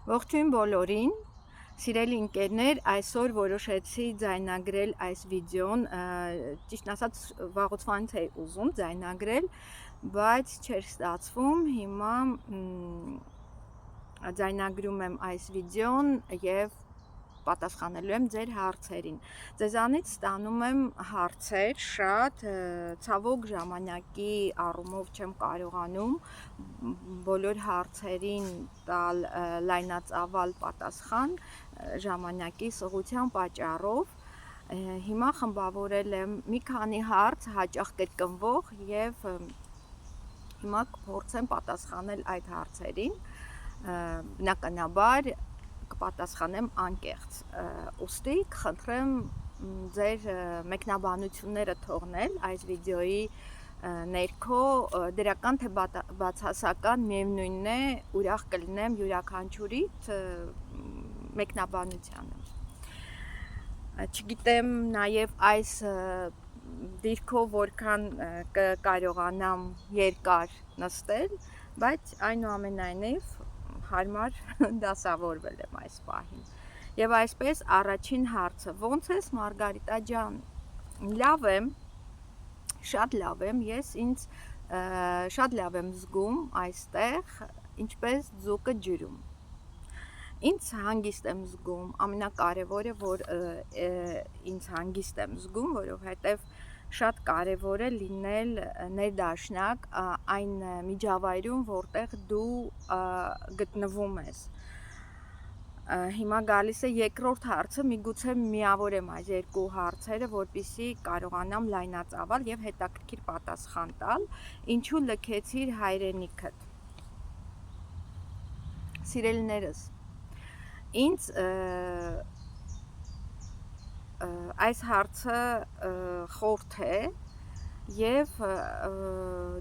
Ողջույն բոլորին, սիրելի ընկերներ, այսօր որոշեցի ձայնագրել այս վիդեոն, ճիշտն ասած վաղուց էի ուզում ձայնագրել, բայց չէր ստացվում, հիմա ձայնագրում եմ այս վիդեոն և պատասխանելու եմ ձեր հարցերին։ Ձեզանից ստանում եմ հարցեր շատ, ցավոք ժամանակի առումով չեմ կարողանում բոլոր հարցերին տալ լայնածավալ պատասխան ժամանակի սղության պատճառով։ Հիմա խմբավորել եմ մի քանի հարց հաճախ կրկնվող և հիմա կփորձեմ պատասխանել այդ հարցերին, բնականաբար կպատասխանեմ անկեղծ, ուստի կխնդրեմ ձեր մեկնաբանությունները թողնել այս վիդեոյի ներքո, դրական թե բացասական միևնույնն է, ուրախ կլինեմ յուրաքանչյուրիդ մեկնաբանությանը։ Չգիտեմ նաև այս դիրքով որքան կարողանամ երկար նստել, բայց այնուամենայնիվ հարմար դասավորվել եմ այս պահին։ Եվ այսպես առաջին հարցը. ոնց ես Մարգարիտա ջան? Լավ եմ, շատ լավ եմ, ես ինձ շատ լավ եմ զգում այստեղ, ինչպես ձուկը ջրում։ Ինձ հանգիստ եմ զգում, ամենակարևորը, որ ինձ հանգիստ եմ զգում, որովհետև շատ կարևոր է լինել ներդաշնակ այն միջավայրում, որտեղ դու գտնվում ես։ Հիմա գալիս է երկրորդ հարցը, միգուցե միավորեմ այս երկու հարցերը, որպեսզի կարողանամ լայնածավալ և հետաքրքիր պատասխան տալ։ Ինչու լքեցիր հայրենիքդ? Սիրելիներս, ինձ այս հարցը խորթ է և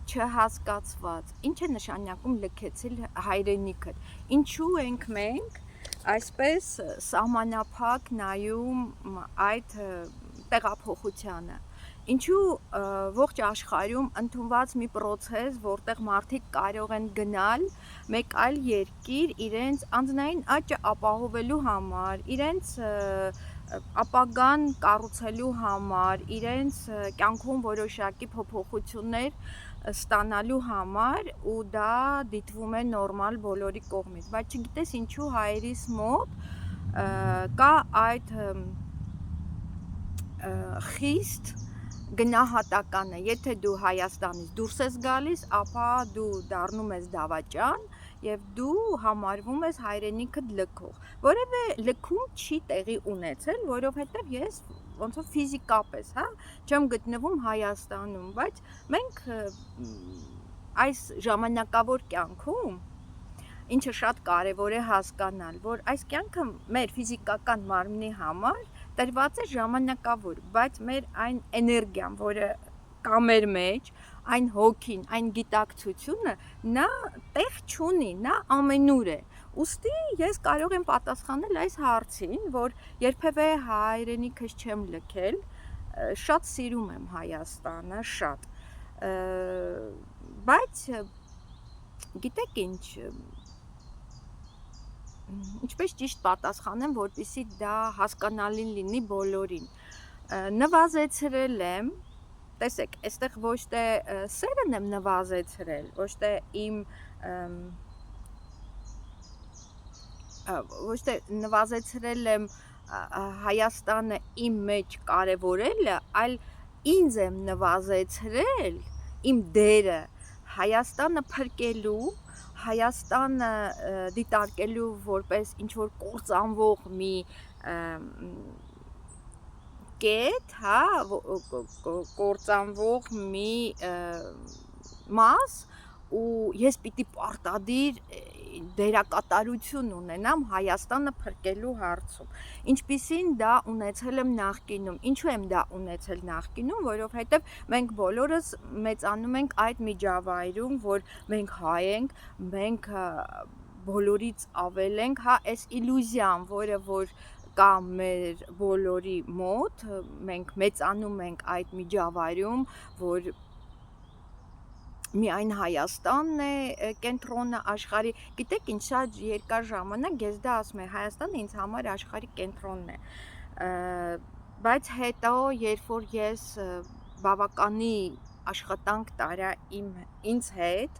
չհասկացված, ինչ է նշանակում լքեցել հայրենիքդ, ինչու ենք մենք այսպես սահմանափակ նայում այդ տեղափոխությանը, ինչու ողջ աշխարհում ընդունված մի պրոցես, որտեղ մարդիկ կարող են գնալ մեկ այլ երկիր իրենց անձնային աճը ապահովելու համար, իրենց ապագան կառուցելու համար, իրենց կյանքում որոշակի փոփոխություններ ստանալու համար ու դա դիտվում է նորմալ բոլորի կողմից, բայց չգիտես ինչու հայերիս մոտ կա այդ խիստ գնահատականը, եթե դու Հայաստանից դուրս ես գալիս, ապա դու դառնում ես դավաճան և դու համարվում ես հայրենիքդ լքող, որևէ լքում չի տեղի ունեցել, որովհետև ես ոնց որ ֆիզիկապես չեմ գտնվում Հայաստանում, բայց մենք այս ժամանակավոր կյանքում, ինչը շատ կարևոր է հասկանալ, որ այս կյանքը մեր ֆիզիկական մարմնի համար տրված է ժամանակավոր, բայց մեր այն էներգիան, որը կա մեր մեջ, այն հոգին, այն գիտակցությունը, նա տեղ չունի, նա ամենուր է։ Ուստի ես կարող եմ պատասխանել այս հարցին, որ երբևէ հայրենիքս չեմ լքել, շատ սիրում եմ Հայաստանը, շատ, բայց գիտեք ինչ, ինչպես ճիշտ պատասխանեմ, որպեսզի դա հասկանալի լինի բոլորին, նվազեցրել եմ, տեսեք, այստեղ ոչ թե սերն եմ նվազեցրել, ոչ թե իմ ոչ թե նվազեցրել եմ Հայաստանը իմ մեջ կարևորելը, այլ ինձ եմ նվազեցրել իմ դերը Հայաստանը փրկելու, Հայաստանը դիտարկելու որպես ինչ-որ կործանվող մի կետ, կործանվող մի մաս ու ես պիտի պարտադիր դերակատարություն ունենամ Հայաստանը փրկելու հարցում, ինչպիսին դա ունեցել եմ նախկինում, ինչու եմ դա ունեցել նախկինում, որովհետև մենք բոլորս մեծանում ենք այդ միջավայրում, որ մենք հայ ենք, մենք բոլորից ավել ենք, այս իլյուզիան, որը որ կա մեր բոլորի մոտ, մենք մեծանում ենք այդ միջավայրում, որ միայն Հայաստանն է կենտրոնը աշխարհի։ Գիտեք, ինչ շատ երկար ժամանակ ես դա ասում եմ, Հայաստանը ինձ համար աշխարհի կենտրոնն է։ Բայց հետո, երբ որ ես բավականի աշխատանք տարա ինձ հետ,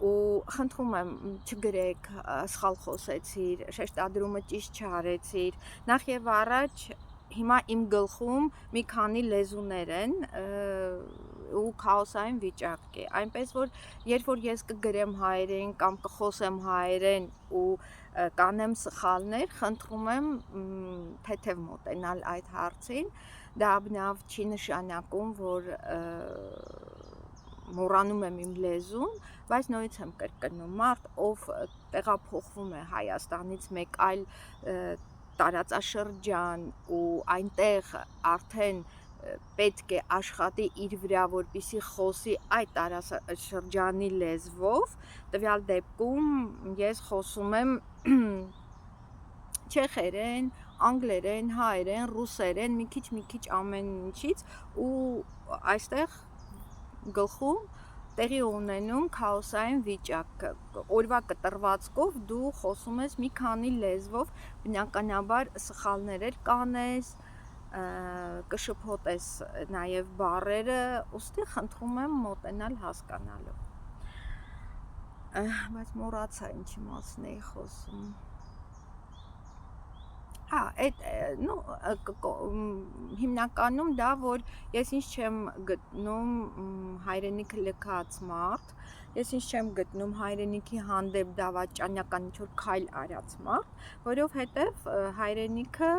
ու խնդրում եմ չգրեք սխալ խոսեցիր, շեշտադրումը ճիշտ չարեցիր, նախ եւ առաջ հիմա իմ գլխում մի քանի լեզուներ են ու քաոսային վիճակ է, այնպես որ երբ որ ես կգրեմ հայերեն կամ կխոսեմ հայերեն ու կանեմ սխալներ, խնդրում եմ թեթև մոտենալ այդ հարցին, դա բնավ չի նշանակում, որ մոռանում եմ իմ լեզուն, բայց նույնիսկ եմ կրկնում, մարդ, ով տեղափոխվում է Հայաստանից մեկ այլ տարածաշրջան ու այնտեղ արդեն պետք է աշխատի իր վրա, որպեսզի խոսի այդ տարածաշրջանի լեզվով, տվյալ դեպքում ես խոսում եմ չեխերեն, անգլերեն, հայերեն, ռուսերեն, մի քիչ ամեն ինչից ու այստեղ գլխում տեղի ունենում քաոսային վիճակ, օրվա կտրվածքով դու խոսում ես մի քանի լեզվով, բնականաբար սխալներ կանես, կշփոթես նաև բառերը, ուստի խնդրում եմ մոտենալ հասկանալու։ Բայց մոռացա ինչի մասն էի խոսում։ Հիմնականում դա, որ ես ինչ չեմ գտնում հայրենիքը լքած մարդ, ես ինչ չեմ գտնում հայրենիքի հանդեպ դավաճանական ինչ-որ քայլ արած մարդ, որովհետև հայրենիքը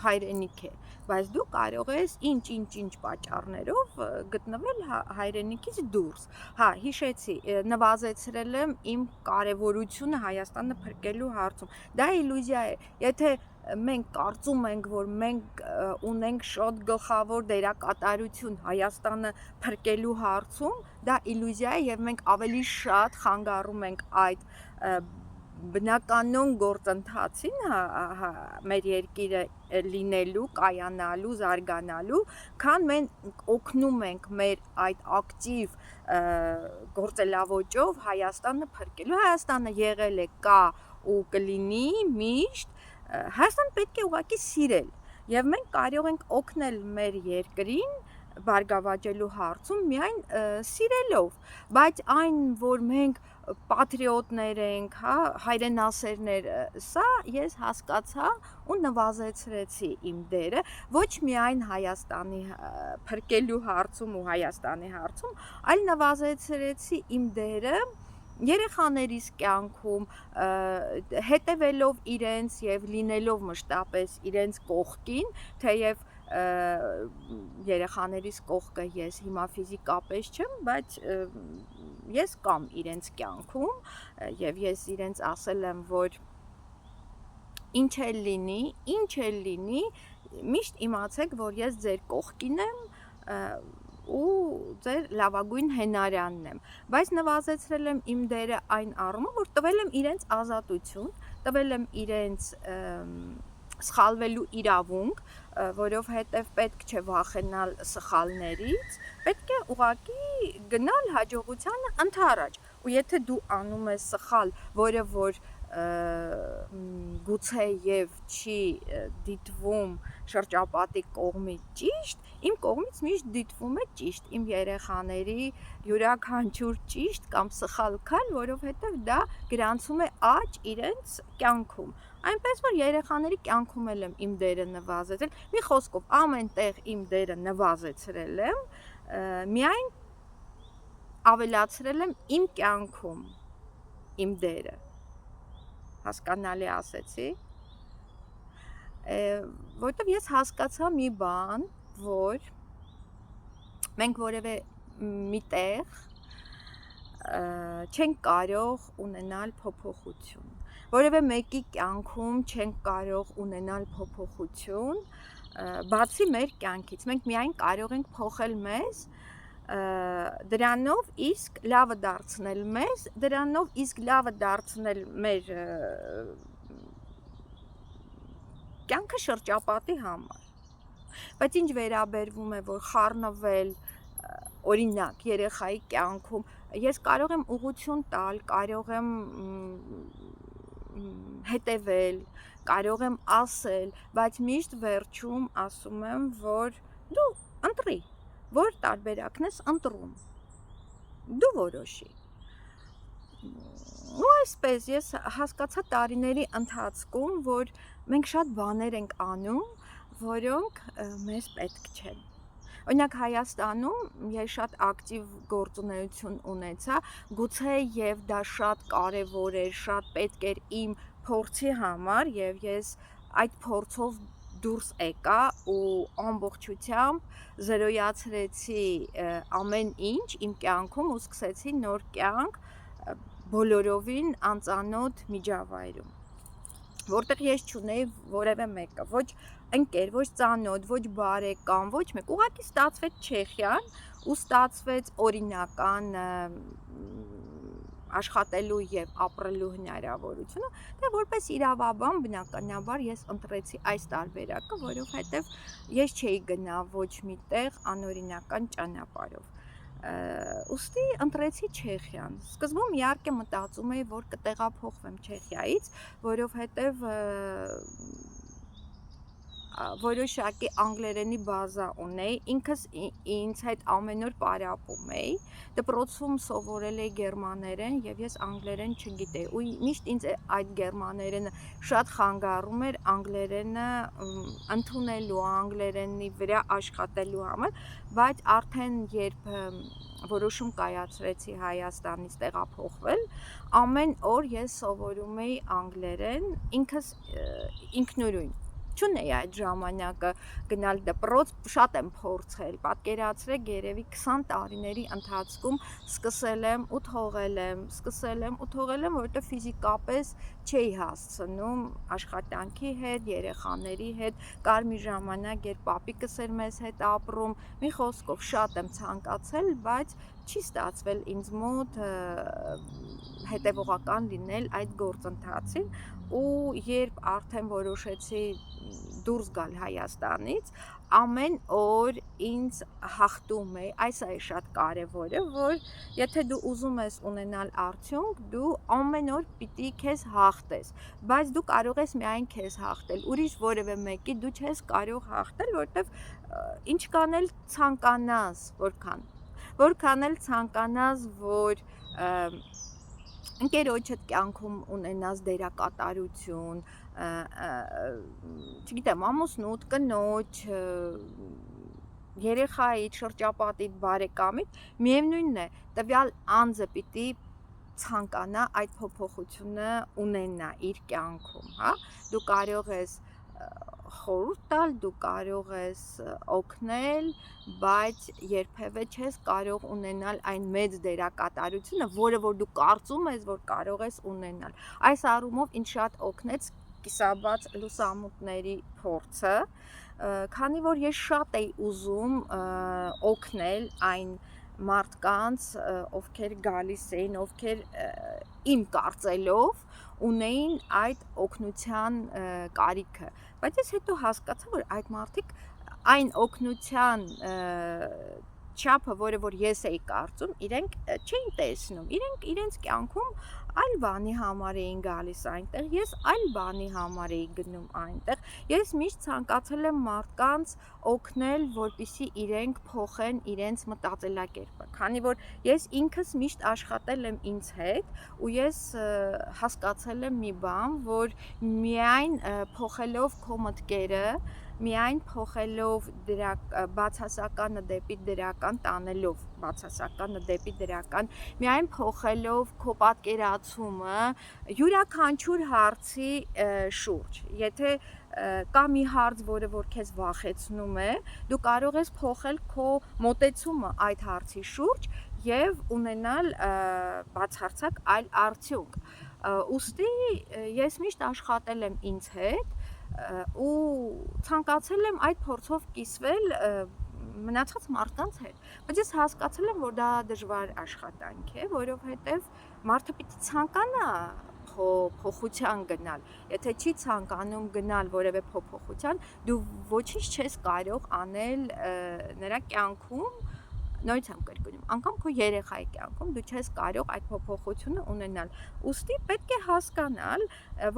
հայրենիք է, բայց դու կարող ես ինչ պատճառներով գտնվել հայրենիքից դուրս։ Հիշեցի, նվազեցրել եմ իմ կարևորությունը Հայաստանը փրկելու հարցում։ Դա իլյուզիա է, եթե մենք կարծում ենք, որ մենք ունենք շատ գլխավոր դերակատարություն Հայաստանը փրկելու հարցում, դա իլյուզիա է եւ մենք ավելի շատ խանգարում ենք այդ բնականon գործընթացին մեր երկիրը լինելու, կայանալու, զարգանալու, քան մենք օգնում ենք մեր այդ ակտիվ գործելավոճով Հայաստանը փրկելու։ Հայաստանը եղել է, կա ու կլինի միշտ, Հայաստանը պետք է ուղղակի սիրել եւ մենք կարող ենք օգնել մեր երկրին բարգավաճելու հարցում միայն սիրելով, բայց այն, որ մենք պատրիոտներ ենք, հայրենասերներ, սա ես հասկացա ու նվազեցրեցի իմ դերը, ոչ միայն Հայաստանի փրկելու հարցում ու Հայաստանի հարցում, այլ նվազեցրեցի իմ դերը երեխաներիս կյանքում, հետևելով իրենց եւ լինելով մշտապես իրենց կողքին, թեև երեխաներիս կողքը ես հիմա ֆիզիկապես չեմ, բայց ես կամ իրենց կյանքում եւ ես իրենց ասել եմ, որ ինչ էլ լինի, միշտ իմացեք, որ ես ձեր կողքին եմ ու ձեր լավագույն հենարյանն եմ, բայց նվազեցրել եմ իմ դերը այն առումով, որ տվել եմ իրենց ազատություն, տվել եմ իրենց սխալվելու իրավունք, որովհետև պետք չէ վախենալ սխալներից, պետք է ուղղակի գնալ հաջողությանը ընդառաջ, ու եթե դու անում ես սխալ, որը որ գուցե եւ չի դիտվում շրջապատի կողմից ճիշտ, իմ կողմից միշտ դիտվում է ճիշտ, իմ երեխաների յուրաքանչյուր ճիշտ կամ սխալ քայլ, որովհետեւ դա գրանցում է աճ իրենց կյանքում, այնպես որ երեխաների կյանքում եմ իմ դերը նվազեցրել, մի խոսքով ամենտեղ իմ դերը նվազեցրել եմ, միայն ավելացրել եմ իմ կյանքում իմ դերը, հասկանալի ասեցի, որտեվ ես հասկացա մի բան, որ մենք որևէ միտեղ չենք կարող ունենալ փոփոխություն, որևէ մեկի կյանքում չենք կարող ունենալ փոփոխություն, բացի մեր կյանքից, մենք միայն կարող ենք փոխել մեզ, դրանով իսկ լավը դարձնել մեզ, դրանով իսկ լավը դարձնել մեր կյանքը շրջապատի համար, բայց ինչ վերաբերվում է, որ խառնվել, օրինակ երեխայի կյանքում, Ես կարող եմ ուղղություն տալ, կարող եմ հետևել, կարող եմ ասել, բայց միշտ վերջում ասում եմ, որ դու ընտրի, որ տարբերակն ես ընտրում, դու որոշի։ Ու այսպես ես հասկացա տարիների ընթացքում, որ մենք շատ բաներ ենք անում, որոնք մեզ պետք չեն։ Օրինակ Հայաստանում ես շատ ակտիվ գործունեություն ունեցա, գուցե եւ դա շատ կարեւոր էր, շատ պետք էր իմ փորձի համար եւ ես այդ փորձով դուրս եկա ու ամբողջությամբ զրոյացրեցի ամեն ինչ իմ կյանքում ու սկսեցի նոր կյանք բոլորովին անծանոթ միջավայրում, որտեղ ես չունեի որևէ մեկը, ոչ ընկեր, ոչ ծանոթ, ոչ բարեկամ, ոչ մեկ, ուղղակի ստացվեց Չեխիան ու ստացվեց օրինական աշխատելու եւ ապրելու հնարավորությունը, դե որպես իրավաբան բնականաբար ես ընտրեցի այս տարբերակը, որովհետեւ ես չէի գնա ոչ միտեղ անօրինական ճանապարհով։ Ուստի ընտրեցի Չեխիան։ Սկզբում իհարկե մտածում էի, որ կտեղափոխվեմ Չեխիայից, որովհետև որոշակի անգլերենի բազա ունեի, ինքս ինձ հետ ամեն օր պարապում էի, դպրոցում սովորել էի գերմաներեն եւ ես անգլերեն չգիտեի ու միշտ ինձ այդ գերմաներենը շատ խանգարում էր անգլերենը ընդունելու, անգլերենի վրա աշխատելու համար, բայց արդեն երբ որոշում կայացրեցի Հայաստանից տեղափոխվել, ամեն օր ես սովորում էի անգլերեն, ինքս ինքնուրույն չունեի այդ ժամանակը գնալ դպրոց, շատ եմ փորձել, պատկերացրեք երևի 20 տարիների ընթացքում սկսել եմ ու թողել եմ, որովհետև ֆիզիկապես չէի հասցնում աշխատանքի հետ, երեխաների հետ, կար մի ժամանակ, երբ պապիկս էր մեզ հետ ապրում, մի խոսքով շատ եմ ցանկացել, բայց չի ստացվել ինձ մոտ հետևողական լինել այդ գործընթացին ու երբ արդեն որոշեցի դուրս գալ Հայաստանից, ամեն օր ինձ հաղթում է, այս է շատ կարևորը, որ եթե դու ուզում ես ունենալ արդյունք, դու ամեն օր պիտի քեզ հաղթես, բայց դու կարող ես միայն քեզ հաղթել, ուրիշ որևէ մեկի դու չես կարող հաղթել, որտեվ ինչքան էլ ցանկանաս, որքան էլ ցանկանաս, որ ընկերոջդ կյանքում ունենաս դերակատարություն, չգիտեմ, ամուսնուդ, կնոջ, երեխայիդ, շրջապատիդ, բարեկամիդ, միևնույնն է, տվյալ անձը պիտի ցանկանա այդ փոփոխությունը ունենա իր կյանքում, հա, դու կարող ես խորհուրդ տալ, դու կարող ես օգնել, բայց երբևէ չես կարող ունենալ այն մեծ դերակատարությունը, որը որ դու կարծում ես, որ կարող ես ունենալ։ Այս առումով ինձ շատ օգնեց կիսաբաց լուսամուտների փորձը, քանի որ ես շատ էի ուզում օգնել այն մարդկանց, ովքեր գալիս էին, ովքեր իմ կարծելով ունեին այդ օգնության կարիքը, բայց ես հետո հասկացա, որ այդ մարդիկ այն օգնության չափը, որը որ ես էի կարծում, իրենք չէին տեսնում, իրենք իրենց կյանքում այլ բանի համար էին գալիս այնտեղ, ես այլ բանի համար էի գնում այնտեղ, ես միշտ ցանկացել եմ մարդկանց օգնել, որպեսզի իրենք փոխեն իրենց մտածելակերպը, քանի որ ես ինքս միշտ աշխատել եմ ինձ հետ ու ես հասկացել եմ մի բան, որ միայն փոխելով քո մտքերը, միայն փոխելով դրա բացասականը դեպի դրական տանելով, բացասականը դեպի դրական, միայն փոխելով քո պատկերացումը յուրաքանչյուր հարցի շուրջ, եթե կա մի հարց, որը որ քեզ վախեցնում է, դու կարող ես փոխել քո մոտեցումը այդ հարցի շուրջ եւ ունենալ բացարձակ այլ արդյունք։ Ուստի ես միշտ աշխատել եմ ինձ հետ ու ցանկացել եմ այդ փորձով կիսվել մնացած մարդկանց հետ, բայց ես հասկացել եմ, որ դա դժվար աշխատանք է, որովհետև մարդը պիտի ցանկանա փոփոխության գնալ, եթե չի ցանկանում գնալ որևէ փոփոխության, դու ոչինչ չես կարող անել նրա կյանքում, նորից եմ կրկնում, անգամ քո երեխայի կյանքում դու չես կարող այդ փոփոխությունը ունենալ։ Ուստի պետք է հասկանալ,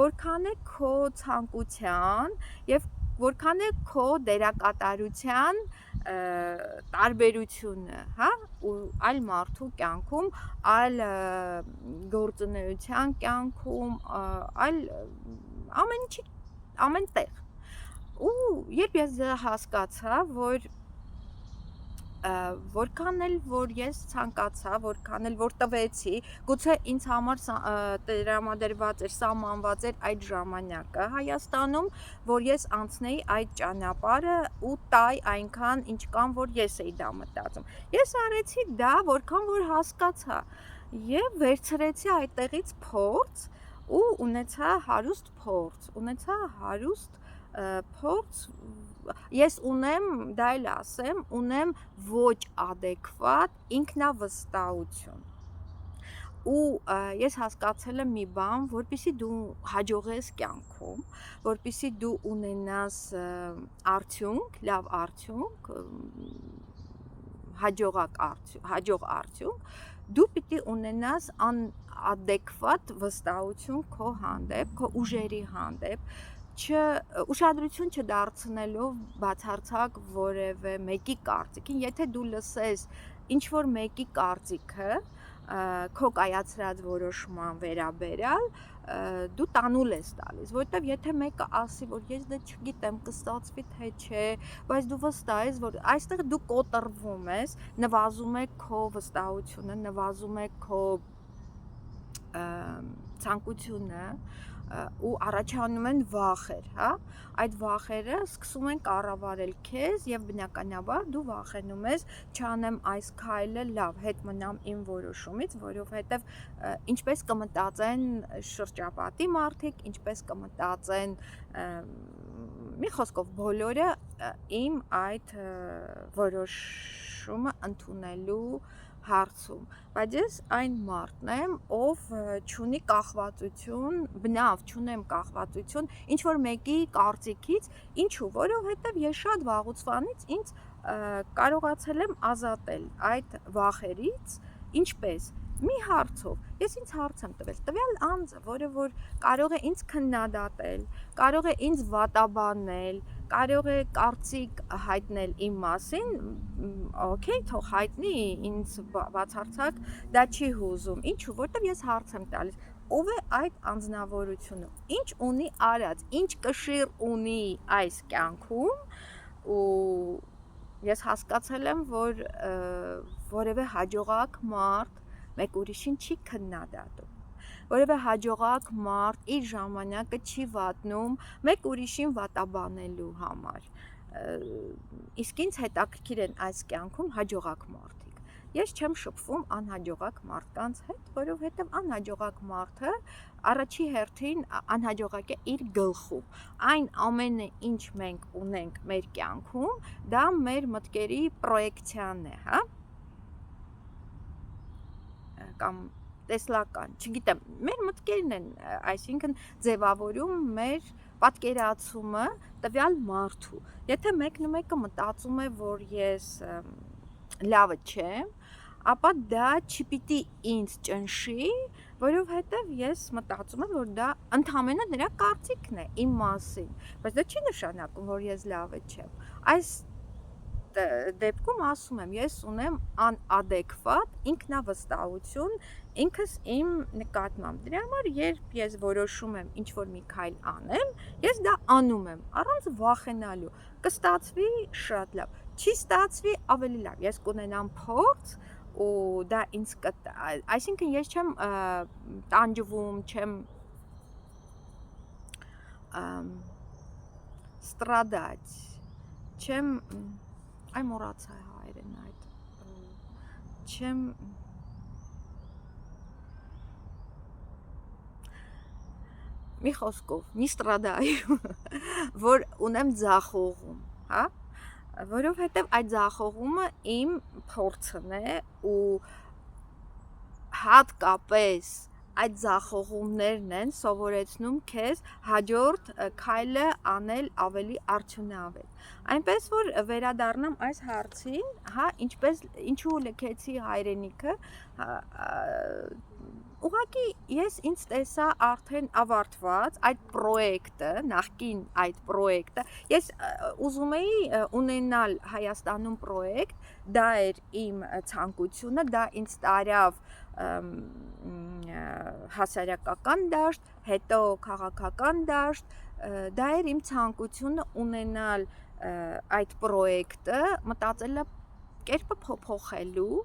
որքան է քո ցանկության եւ որքան է քո դերակատարության տարբերությունը, հա, ու այլ մարդու կյանքում, այլ գործունեության կյանքում, այլ ամեն ինչի ամենտեղ։ Ու երբ ես հասկացա, որ որքան էլ որ ես ցանկացա, որքան էլ որ տվեցի, գուցե ինձ համար տրամադրված էր, սահմանված էր այդ ժամանակը Հայաստանում, որ ես անցնեի այդ ճանապարհը ու տայ այնքան ինչքան որ ես էի դա մտածում։ Ես արեցի դա, որքան որ հասկացա եւ վերցրեցի այդտեղից փորձ ու ունեցա հարուստ փորձ, ես ունեմ, դա էլ ասեմ, ունեմ ոչ adekvat ինքնավստահություն։ Ու ես հասկացել եմ մի բան, որպեսզի դու հաջողես կյանքում, որպեսզի դու ունենաս արդյունք, լավ արդյունք, հաջող արդյունք, դու պիտի ունենաս անadekvat վստահություն քո հանդեպ, քո ուժերի հանդեպ, ուշադրություն չդարձնելով բացարձակ որևէ մեկի կարծիքին, եթե դու լսես ինչ որ մեկի կարծիքը քո կայացրած որոշման վերաբերյալ, դու տանուլ ես տալիս, որովհետև եթե մեկը ասի, որ ես դա չգիտեմ, կստացվի թե չէ, բայց դու վստահ ես, որ այստեղ դու կոտրվում ես, նվազում է քո վստահությունը, նվազում է քո ցանկությունը ու առաջանում են վախեր, հա, այդ վախերը սկսում են կառավարել քեզ եւ բնականաբար դու վախենում ես չանեմ այս քայլը, լավ, հետ մնամ իմ որոշումից, որովհետեւ ինչպես կմտածեն շրջապատի մարդիկ, ինչպես կմտածեն մի խոսքով բոլորը իմ այդ որոշումը ընդունելու հարցում, բայց ես այն մարդն եմ, ով չունի կախվածություն, բնավ չունեմ կախվածություն ինչ որ մեկի կարծիքից, ինչու, որովհետև ես շատ վաղուց ինձ կարողացել եմ ազատել այդ վախերից, ինչպես մի հարցով, ես ինձ հարց եմ տվյալ անձը, որը որ կարող է ինձ քննադատել, կարող է ինձ վատաբանել, կարող է կարծիք հայտնել իմ մասին, օքեյ, թող հայտնի, ինձ բացարձակ դա չի հուզում, ինչու, որտեվ ես հարց եմ տալիս, ով է այդ անձնավորությունը, ինչ ունի արած, ինչ կշիռ ունի այս կյանքում ու ես հասկացել եմ, որ որևէ հաջողակ մարդ մեկ ուրիշին չի քննադատում, որևէ հաջողակ մարդ իր ժամանակը չի վատնում մեկ ուրիշին վատաբանելու համար, իսկ ինձ հետաքրքիր են այս կյանքում հաջողակ մարդիկ, ես չեմ շփվում անհաջողակ մարդկանց հետ, որովհետև անհաջողակ մարդը առաջի հերթին անհաջողակ է իր գլխում, այն ամենը ինչ մենք ունենք մեր կյանքում, դա մեր մտքերի պրոյեկցիան է, հա, կամ տեսլական, չգիտեմ, մեր մտքերն են, այսինքն ձևավորում մեր պատկերացումը տվյալ մարդու, եթե մեկը մտածում է, որ ես լավը չեմ, ապա դա չպիտի ինձ ճնշի, որովհետև ես մտածում եմ, որ դա ընդհանրապես նրա կարծիքն է իմ մասին, բայց դա չի նշանակում, որ ես լավը չեմ, այս դեպքում ասում եմ, ես ունեմ անadekvat ինքնավստահություն ինքս իմ նկատմամբ, դրա համար երբ ես որոշում եմ ինչ որ մի քայլ անեմ, ես դա անում եմ, առանց վախենալու, կստացվի շատ լավ, չի ստացվի ավելի լավ, ես կունենամ փորձ ու դա ինձ կտա, այսինքն ես չեմ տանջվում, չեմ ստрадать, չեմ այ մոռացա հայերեն այդ, չեմ մի խոսքով, մի ստрадаю, որ ունեմ ձախողում, հա, որովհետև այդ ձախողումը իմ փորձն է ու հատկապես այդ ձախողումներն են սովորեցնում քեզ հաջորդ քայլը անել ավելի արդյունավետ։ Այնպես որ վերադառնամ այս հարցին, հա, ինչու լքեցի հայրենիքը, ուղղակի ես ինձ տեսա արդեն ավարտված այդ պրոյեկտը, նախկին այդ պրոյեկտը, ես ուզում էի ունենալ Հայաստանում պրոյեկտ, դա էր իմ ցանկությունը, դա ինձ տարավ հասարակական դաշտ, հետո քաղաքական դաշտ, դա էր իմ ցանկությունը ունենալ այդ պրոյեկտը, մտածելակերպը փոփոխելու,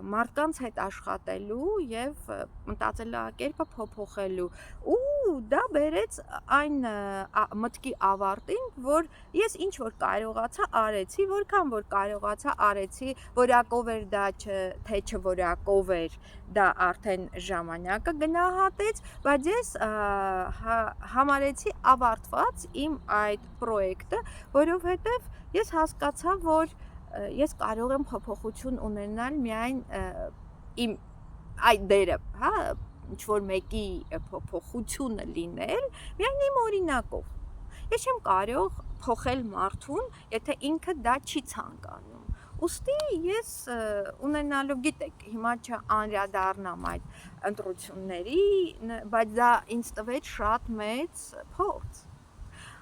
մարդկանց հետ աշխատելու եւ մտածելակերպը փոփոխելու ու դա բերեց այն մտքի ավարտին, որ ես ինչ որ կարողացա արեցի, որքան որ կարողացա արեցի, որակով էր դա թե չորակով էր, դա արդեն ժամանակը գնահատեց, բայց ես համարեցի ավարտված իմ այդ պրոյեկտը, որովհետեւ ես հասկացա, որ ես կարող եմ փոփոխություն ունենալ միայն իմ այդ դերը, հա, ինչ-որ մեկի փոփոխությունը լինել, միայն իմ օրինակով։ Ես չեմ կարող փոխել մարդուն, եթե ինքը դա չի ցանկանում։ Ուստի ես ունենալով, գիտեք, հիմա չանդրադառնամ այդ ընտրությունների, բայց դա ինձ տվեց շատ մեծ փորձ։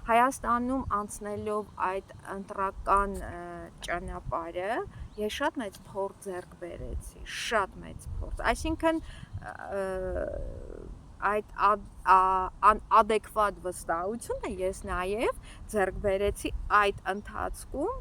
Հայաստանում անցնելով այդ ընտրական ճանապարհը ես շատ մեծ փորձ ձեռք բերեցի, շատ մեծ փորձ, այսինքն այդ անադեկվատ վստահությունը ես նաև ձեռք բերեցի այդ ընթացքում,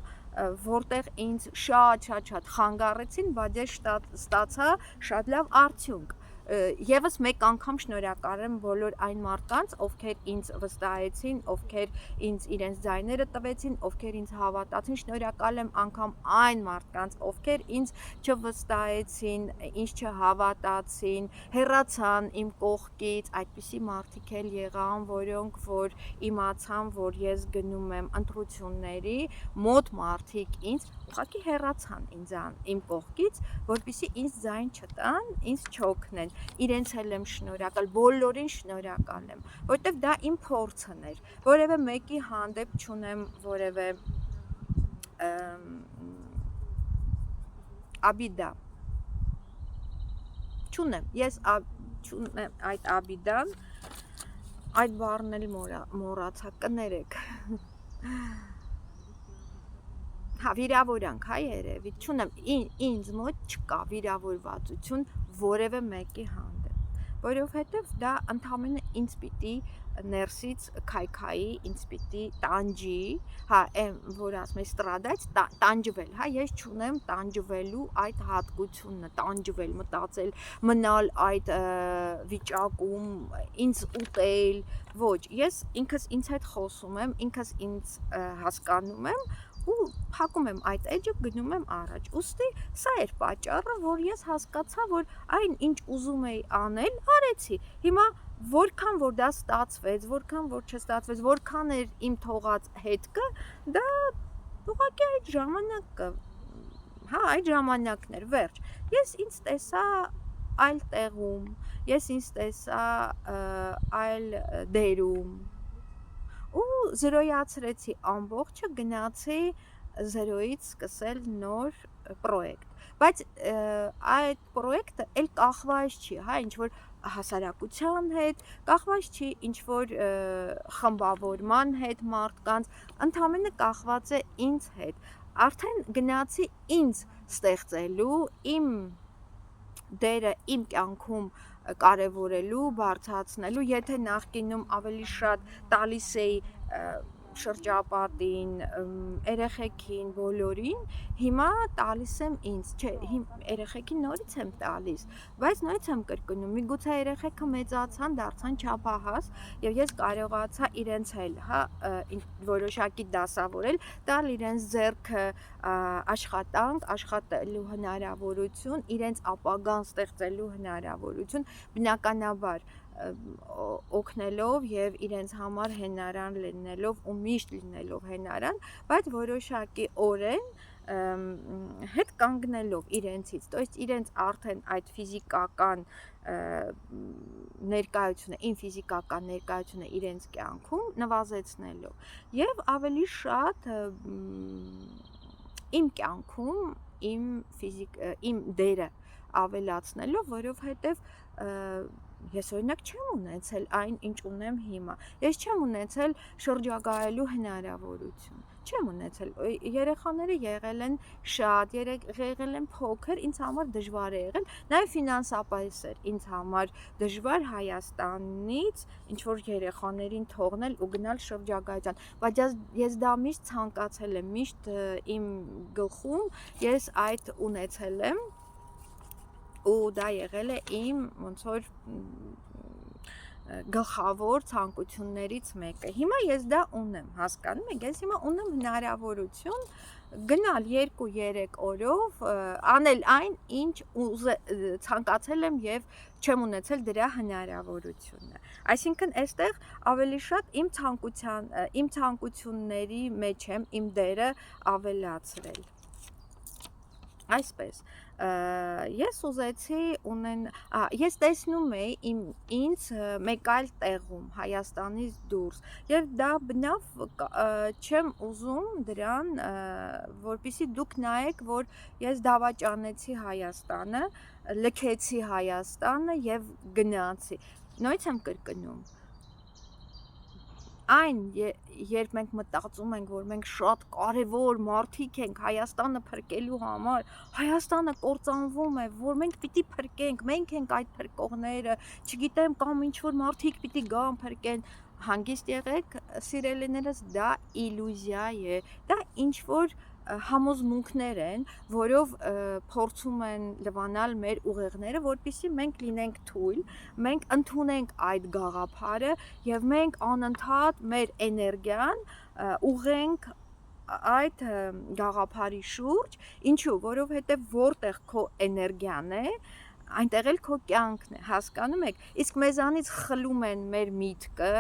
որտեղ ինձ շատ խանգարեցին, բայց ես ստացա շատ լավ արդյունք։ Եվս մեկ անգամ շնորհակալ եմ բոլոր այն մարդկանց, ովքեր ինձ վստահեցին, ովքեր ինձ իրենց ձայները տվեցին, ովքեր ինձ հավատացին, շնորհակալ եմ անգամ այն մարդկանց, ովքեր ինձ չվստահեցին, ինձ չհավատացին, հեռացան իմ կողքից, այդպիսի մարդիկ էլ եղան, որոնք որ իմացան, որ ես գնում եմ ընտրությունների, մոտ մարդիկ ինձ ուղղակի հեռացան իմ կողքից, որպեսզի ինձ ձայն չտան, ինձ չօգնեն։ Իրենց էլ եմ շնորհակալ, բոլորին շնորհակալ եմ, որտեղ դա իմ փորձն էր, որևէ մեկի հանդեպ չունեմ որևէ աբիդա, չունեմ, ես չունեմ այդ աբիդան, այդ բառն էլ մոռացա, կներեք, հա, վիրավորանք, հա, երևի, չունեմ, ինձ մոտ չկա վիրավորվածություն որևէ մեկի հանդեպ, որովհետև դա ընդամենը ինձ պիտի ներսից քայքայի, ինձ պիտի տանջի, հա, որ ասում է ստրադայց, տանջվել, հա, ես չունեմ տանջվելու այդ հատկությունը, տանջվել, մտածել, մնալ այդ վիճակում, ինձ ուտել, ոչ, ես ինքս ինձ հետ խոսում եմ, ինքս ինձ հասկանում եմ, ու փակում եմ այդ էջը, գնում եմ առաջ, ուստի սա էր պատճառը, որ ես հասկացա, որ այն ինչ ուզում էի անել, արեցի, հիմա որքան որ դա ստացվեց, որքան որ չստացվեց, որքան էր իմ թողած հետքը, դա ուղղակի այդ ժամանակը, հա, այդ ժամանակն էր, վերջ, ես ինձ տեսա այլ տեղում, ես ինձ տեսա այլ դերում, ու զրոյացրեցի ամբողջը, գնացի զրոյից սկսել նոր պրոյեկտ, բայց այդ պրոյեկտը էլ կախված չի, հա, ինչ-որ հասարակության հետ, կախված չի ինչ-որ խմբավորման հետ մարդկանց, ընդամենը կախված է ինձ հետ, արդեն գնացի ինձ ստեղծելու, իմ դերը իմ կյանքում կարևորելու, բարձրացնելու, եթե նախկինում ավելի շատ տալիս էի շրջապատին, երեխեքին, բոլորին, հիմա տալիս եմ ինձ, չէ, երեխեքին նորից եմ տալիս, բայց նորից եմ կրկնում, միգուցե երեխեքը մեծացան, դարձան չափահաս, եւ ես կարողացա իրենց էլ, հա, որոշակի դասավորել, տալ իրենց ձեռքը աշխատանք, աշխատելու հնարավորություն, իրենց ապագան ստեղծելու հնարավորություն, բնականաբար օգնելով եւ իրենց համար հենարան լինելով ու միշտ լինելով հենարան, բայց որոշակի օրեն հետ կանգնելով իրենցից, то есть իրենց արդեն այդ ֆիզիկական ներկայությունը, իմ ֆիզիկական ներկայությունը իրենց կյանքում նվազեցնելով եւ ավելի շատ իմ կյանքում իմ դերը ավելացնելով, որովհետեւ ես օրինակ չեմ ունեցել այն, ինչ ունեմ հիմա։ Ես չեմ ունեցել շրջագայելու հնարավորություն։ Չեմ ունեցել։ Երեխաները եղել են շատ, եղել են փոքր, ինձ համար դժվար է եղել, նաև ֆինանսապես էր ինձ համար դժվար Հայաստանից ինչ որ երեխաներին թողնել ու գնալ շրջագայության, բայց ես դա միշտ ցանկացել եմ, միշտ իմ գլխում ես այդ ունեցել եմ ու դա եղել է իմ ոնց որ գլխավոր ցանկություններից մեկը։ Հիմա ես դա ունեմ, հասկանում եք, ես հիմա ունեմ հնարավորություն գնալ 2-3 օրով անել այն, ինչ ցանկացել եմ եւ չեմ ունեցել դրա հնարավորությունը։ Այսինքն այստեղ ավելի շատ իմ ցանկությունների մեջ եմ իմ դերը ավելացրել։ Այսպես ես ուզեցի ես տեսնում էի ինձ մեկ այլ տեղում Հայաստանից դուրս եւ դա բնավ չեմ ուզում դրան որպեսզի դուք նայեք որ ես դավաճանեցի Հայաստանը, լքեցի Հայաստանը եւ գնացի։ Նույնիսկ եմ կրկնում այն երբ մենք մտածում ենք որ մենք շատ կարևոր մարդիկ ենք Հայաստանը փրկելու համար Հայաստանը կործանվում է որ մենք պիտի փրկենք մենք ենք այդ փրկողները չգիտեմ կամ ինչ որ մարդիկ պիտի գան փրկեն հանգիստ եղեք սիրելիներս դա իլյուզիա է դա ինչ որ համոզմունքներ են, որով փորձում են լվանալ մեր ուղեղները, որպեսզի մենք լինենք թույլ, մենք ընդունենք այդ գաղափարը եւ մենք անընդհատ մեր էներգիան ուղենք այդ գաղափարի շուրջ, ինչու, որովհետեւ որտեղ քո էներգիան է, այնտեղ էլ քո կյանքն է, հասկանում եք, իսկ մեզանից խլում են մեր միտքը,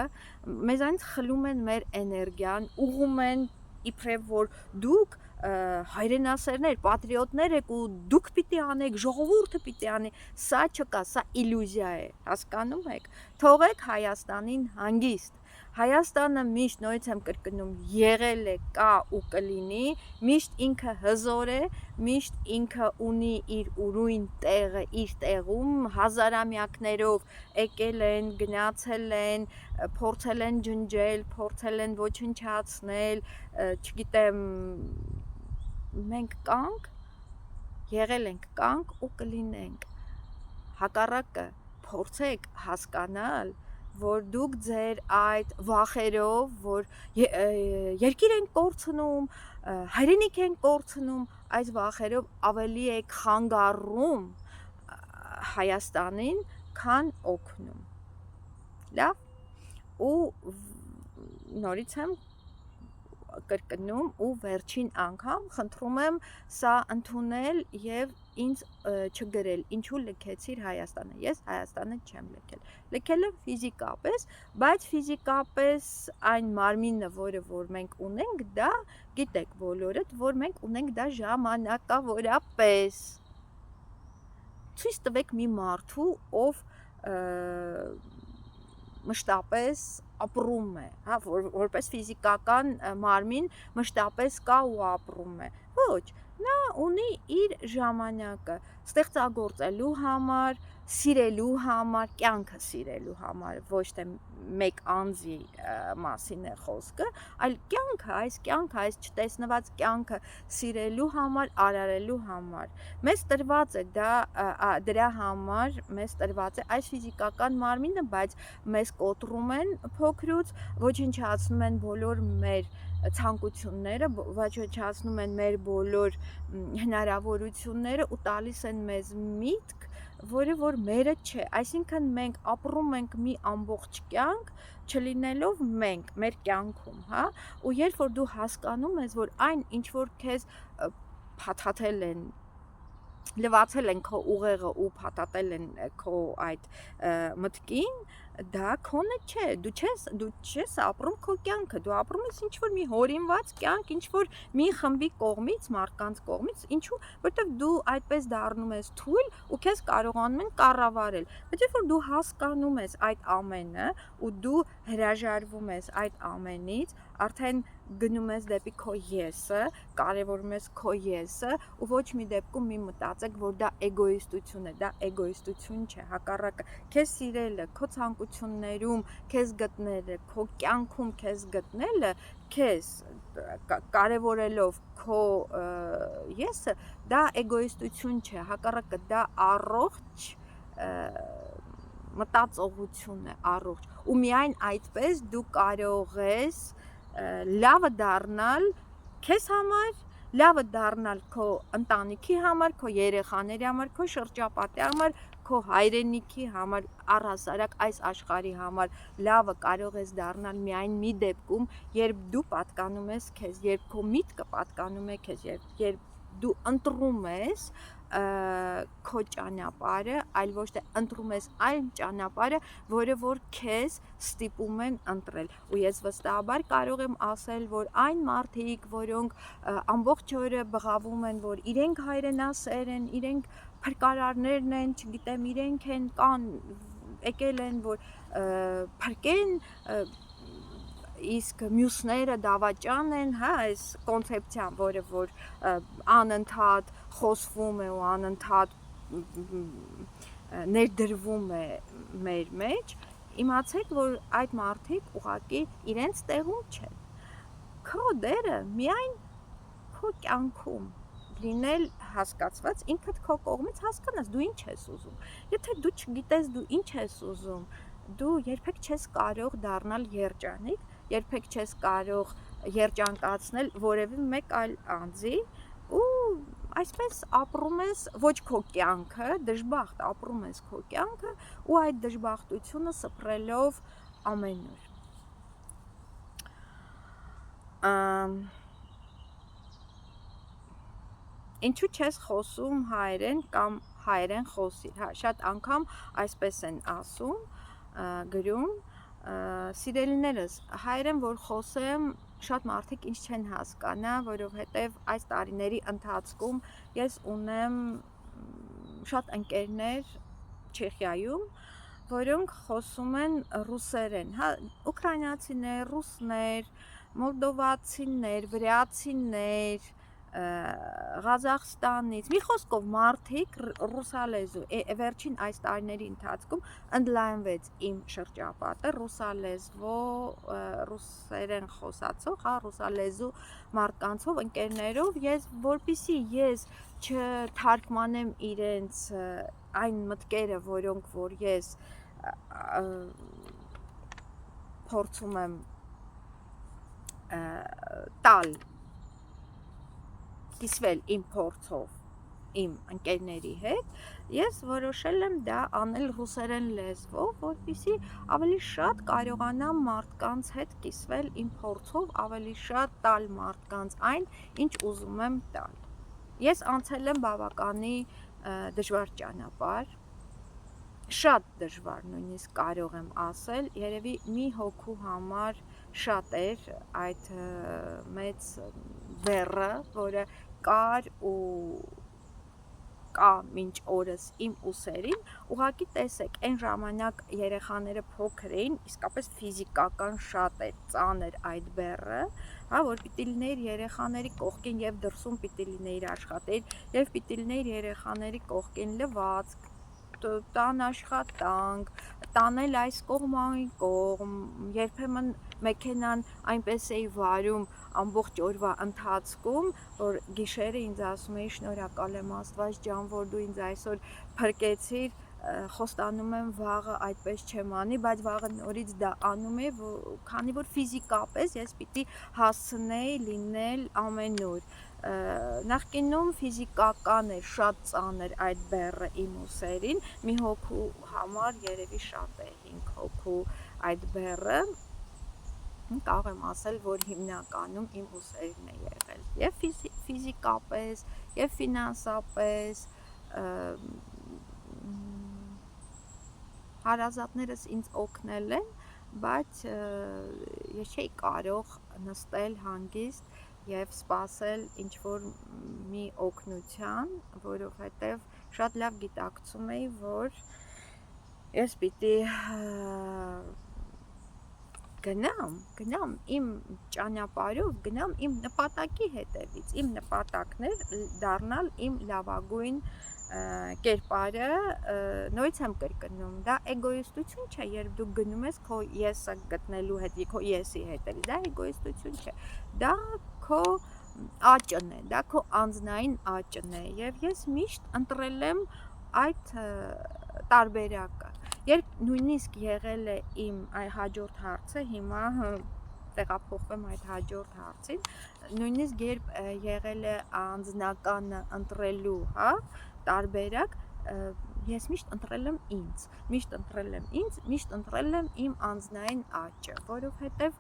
մեզանից խլում են մեր էներգիան, ուղում են իբրև որ դուք հայրենասերներ, պատրիոտներ եք ու դուք պիտի անեք, ժողովուրդը պիտի անի, սա չկա, սա իլյուզիա է, հասկանում եք, թողեք Հայաստանին հանգիստ, Հայաստանը միշտ նույնիսկ եմ կրկնում եղել է, կա ու կլինի, միշտ ինքը հզոր է, միշտ ինքը ունի իր ուրույն տեղը, իր տեղում, հազարամյակներով եկել են, գնացել են, փորձել են ջնջել, փորձել են ոչնչացնել, չգիտեմ, մենք կանք, եղել ենք կանք ու կլինենք, հակառակը փորձեք հասկանալ, որ դուք ձեր այդ վախերով, որ երկիր են կորցնում, հայրենիք են կորցնում, այս վախերով ավելի եք խանգարում Հայաստանին, քան օգնում։ Լավ, ու նորից եմ կրկնում ու վերջին անգամ խնդրում եմ սա ընդունել եւ ինձ չգրել, ինչու լքեցիր Հայաստանը։ Ես Հայաստանը չեմ լքել։ Լքել եմ ֆիզիկապես, բայց ֆիզիկապես այն մարմինը, որ մենք ունենք, դա գիտեք բոլորդ, որ մենք ունենք դա ժամանակավորապես։ Ցույց տվեք մի մարդու, ով մշտապես ապրում է, հա, որպես ֆիզիկական մարմին մշտապես կա ու ապրում է։ Ոչ, նա ունի իր ժամանակը ստեղծագործելու համար, սիրելու համար, կյանքը սիրելու համար, ոչ թե մեկ անձի մասին է խոսքը, այլ կյանքը, այս չտեսնված կյանքը սիրելու համար, արարելու համար։ Մեզ տրված է դրա համար, մեզ տրված է այս ֆիզիկական մարմինը, բայց մեզ կոտրում են փոքրուց, ոչնչացնում են բոլոր մեր ցանկությունները, ոչնչացնում են մեր բոլոր հնարավորությունները ու տալիս են մեզ միտք, որը որ մերը չէ, այսինքն մենք ապրում ենք մի ամբողջ կյանք, չլինելով մենք, մեր կյանքում, հա, ու երբ որ դու հասկանում ես, որ այն ինչ որ քեզ փաթաթել են, լվացել են քո ուղեղը ու փաթաթել են քո այդ մտքին, դա քոնը չէ, դու չես ապրում քո կյանքը, դու ապրում ես ինչ-որ մի հորինված կյանք, ինչ-որ մի խմբի կողմից, մարդկանց կողմից, ինչու, որտեվ դու այդպես դառնում ես թույլ ու քեզ կարողանում են կառավարել։ Բայց երբ որ դու հասկանում ես այդ ամենը ու դու հրաժարվում ես այդ ամենից, արդեն գնում ես դեպի քո եսը, կարևորում ես քո եսը ու ոչ մի դեպքում մի մտածեք, որ դա էգոիստություն է, դա էգոիստություն չէ, հակառակը քեզ սիրելը, քո ցանկություններում քեզ գտնելը, քո կյանքում քեզ գտնելը, քեզ կարևորելով քո եսը, դա էգոիստություն չէ, հակառակը դա առողջ մտածողություն է, առողջ ու միայն այդպես դու կարող ես լավը դառնալ քեզ համար, լավը դառնալ քո ընտանիքի համար, քո երեխաների համար, քո շրջապատի համար, քո հայրենիքի համար, առհասարակ այս աշխարհի համար լավը կարող ես դառնալ միայն մի դեպքում, երբ դու պատկանում ես քեզ, երբ քո միտքը պատկանում է քեզ, երբ դու ընտրում ես քո ճանապարհը, այլ ոչ թե ընտրում ես այն ճանապարհը, որը որ քեզ ստիպում են ընտրել։ Ու ես վստահաբար կարող եմ ասել, որ այն մարդիկ, որոնք ամբողջ օրը բղավում են, որ իրենք հայրենասեր են, իրենք փրկարարներն են, չգիտեմ, իրենք են կան եկել են, որ փրկեն, իսկ մյուսները դավաճան են, հա, այս կոնցեպցիան, որը որ անընդհատ խոսվում է ու անընդհատ ներդրվում է մեր մեջ, իմացեք, որ այդ մարդիկ ուղղակի իրենց տեղում չեն։ Քո դերը միայն քո կյանքում լինել հասկացված, ինքդ քո կողմից հասկանաս դու ինչ ես ուզում։ Եթե դու չգիտես դու ինչ ես ուզում, դու երբեք չես կարող դառնալ երջանիկ, երբեք չես կարող երջանկացնել որևէ մեկ այլ անձի ու այսպես ապրում ես ոչ քո կյանքը, դժբախտ ապրում ես քո կյանքը ու այդ դժբախտությունը սփռելով ամենուր։ Ինչու չես խոսում հայերեն կամ հայերեն խոսիր, հա, շատ անգամ այսպես են ասում, գրում, սիրելիներս, հայերեն որ խոսեմ, շատ մարդիկ ինձ չեն հասկանա, որովհետև այս տարիների ընթացքում ես ունեմ շատ ընկերներ Չեխիայում, որոնք խոսում են ռուսերեն, հա, ուկրաինացիներ, ռուսներ, մոլդովացիներ, վրացիներ, Ղազախստանից, մի խոսքով մարդիկ ռուսալեզու, վերջին այս տարիների ընթացքում ընդլայնվեց իմ շրջապատը ռուսալեզվով, ռուսերեն խոսացող, հա, ռուսալեզու մարդկանցով, ընկերներով, որպեսզի ես չթարգմանեմ իրենց այն մտքերը, որոնք որ ես փորձում եմ տալ կիսվել իմ փորձով իմ ընկերների հետ, ես որոշել եմ դա անել ռուսերեն լեզվով, որպեսզի ավելի շատ կարողանամ մարդկանց հետ կիսվել իմ փորձով, ավելի շատ տալ մարդկանց այն, ինչ ուզում եմ տալ։ Ես անցել եմ բավականի դժվար ճանապարհ, շատ դժվար նույնիսկ կարող եմ ասել, երևի մի հոգու համար շատ էր այդ մեծ բեռը, որը կար ու կա մինչ օրս իմ ուսերին, ուղղակի տեսեք, այն ժամանակ երեխաները փոքր էին, իսկապես ֆիզիկական շատ էր ծանր այդ բեռը, հա, որ պիտի լինեիր երեխաների կողքին եւ դրսում պիտի լինեիր աշխատեիր եւ պիտի լինեիր երեխաների կողքին լվացք, տան աշխատանք, տանել այս կողմ այն կողմ, երբեմն մեքենան այնպես էի վարում ամբողջ օրվա ընթացքում, որ գիշերը ինձ ասում էի շնորհակալ եմ Աստված ջան, որ դու ինձ այսօր փրկեցիր, խոստանում եմ վաղը այդպես չեմ անի, բայց վաղը նորից դա անում է, քանի որ ֆիզիկապես ես պիտի հասցնեի լինել ամենուր։ Նախկինում ֆիզիկական էր շատ ծանր այդ բեռը իմ ուսերին, մի հոգու համար երևի շատ է 5 հոգու այդ բեռը, կարող եմ ասել, որ հիմնականում իմ ուսերին է եղել, եւ ֆիզիկապես, եւ ֆինանսապես, հարազատներս ինձ օգնել են, բայց ես չէի կարող նստել հանգիստ եւ սպասել ինչ որ մի օգնության, որովհետեւ շատ լավ գիտակցում էի, որ ես պիտի գնամ իմ ճանապարհով, գնամ իմ նպատակի հետևից, իմ նպատակն էր դառնալ իմ լավագույն կերպարը, նորից եմ կրկնում, դա էգոիստություն չէ, երբ դու գնում ես քո եսը գտնելու հետ, քո եսի հետևից, դա էգոիստություն չէ, դա քո աճն է, դա քո անձնային աճն է, եւ ես միշտ ընտրել եմ այդ տարբերակը, երբ նույնիսկ եղել է իմ հաջորդ հարցը, հիմա տեղափոխվեմ այդ հաջորդ հարցին, նույնիսկ երբ եղել է անձնականը ընտրելու, հա, տարբերակ, ես միշտ ընտրել եմ ինձ, միշտ ընտրել եմ իմ անձնային աճը, որովհետև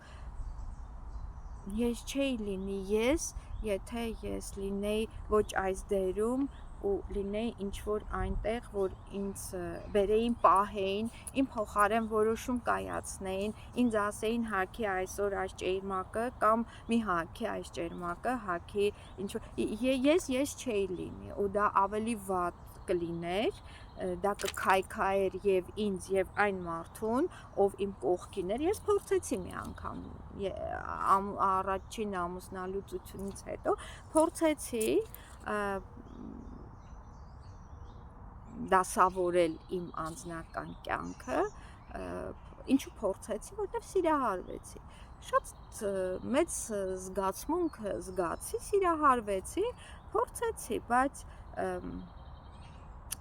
ես չէի լինի ես, եթե ես լինեի ոչ այս դերում ու լինեի ինչ-որ այնտեղ, որ ինձ բերեին, պահեին, իմ փոխարեն որոշում կայացնեին, ինձ ասեին հագի այսօր այս ճերմակը կամ մի հագի այս ճերմակը, հագի ինչ-որ, ես չէի լինի ու դա ավելի վատ կլիներ, դա կքայքայեր եւ ինձ եւ այն մարդուն, ով իմ կողքին էր, ես փորձեցի մի անգամ առաջին ամուսնալուծությունից հետո, փորձեցի դասավորել իմ անձնական կյանքը, ինչու փորձեցի, որտեվ սիրահարվեցի, շատ մեծ զգացմունք զգացի, սիրահարվեցի, փորձեցի, բայց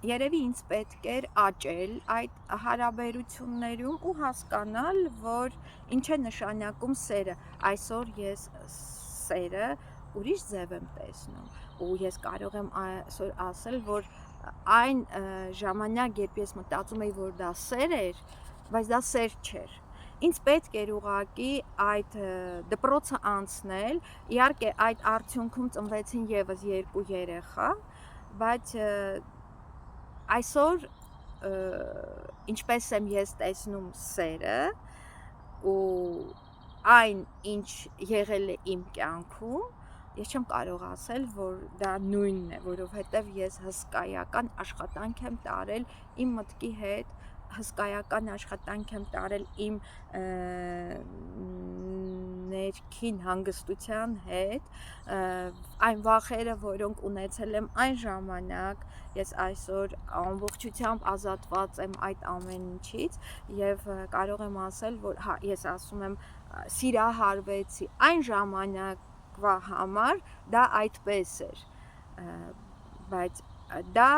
երևի ինձ պետք էր աճել այդ հարաբերություններում ու հասկանալ, որ ինչ է նշանակում սերը, այսօր ես սերը ուրիշ ձև եմ տեսնում ու ես կարող եմ այսօր ասել, որ այն ժամանակ, երբ ես մտածում էի, որ դա սեր էր, բայց դա սեր չէր, ինձ պետք էր ուղղակի այդ դպրոցը անցնել, իհարկե այդ արդյունքում ծնվեցին եւս 2 երեխա, բայց այսօր ինչպես եմ ես տեսնում սերը ու այն ինչ եղել է իմ կյանքում, ես չեմ կարող ասել, որ դա նույնն է, որովհետև ես հսկայական աշխատանք եմ տարել իմ մտքի հետ, հսկայական աշխատանք եմ տարել իմ ներքին հանգստության հետ, այն վախերը, որոնք ունեցել եմ այն ժամանակ, ես այսօր ամբողջությամբ ազատված եմ այդ ամեն ինչից եւ կարող եմ ասել, որ հա, ես ասում եմ սիրահարվեցի այն ժամանակվա համար դա այդպես էր, բայց դա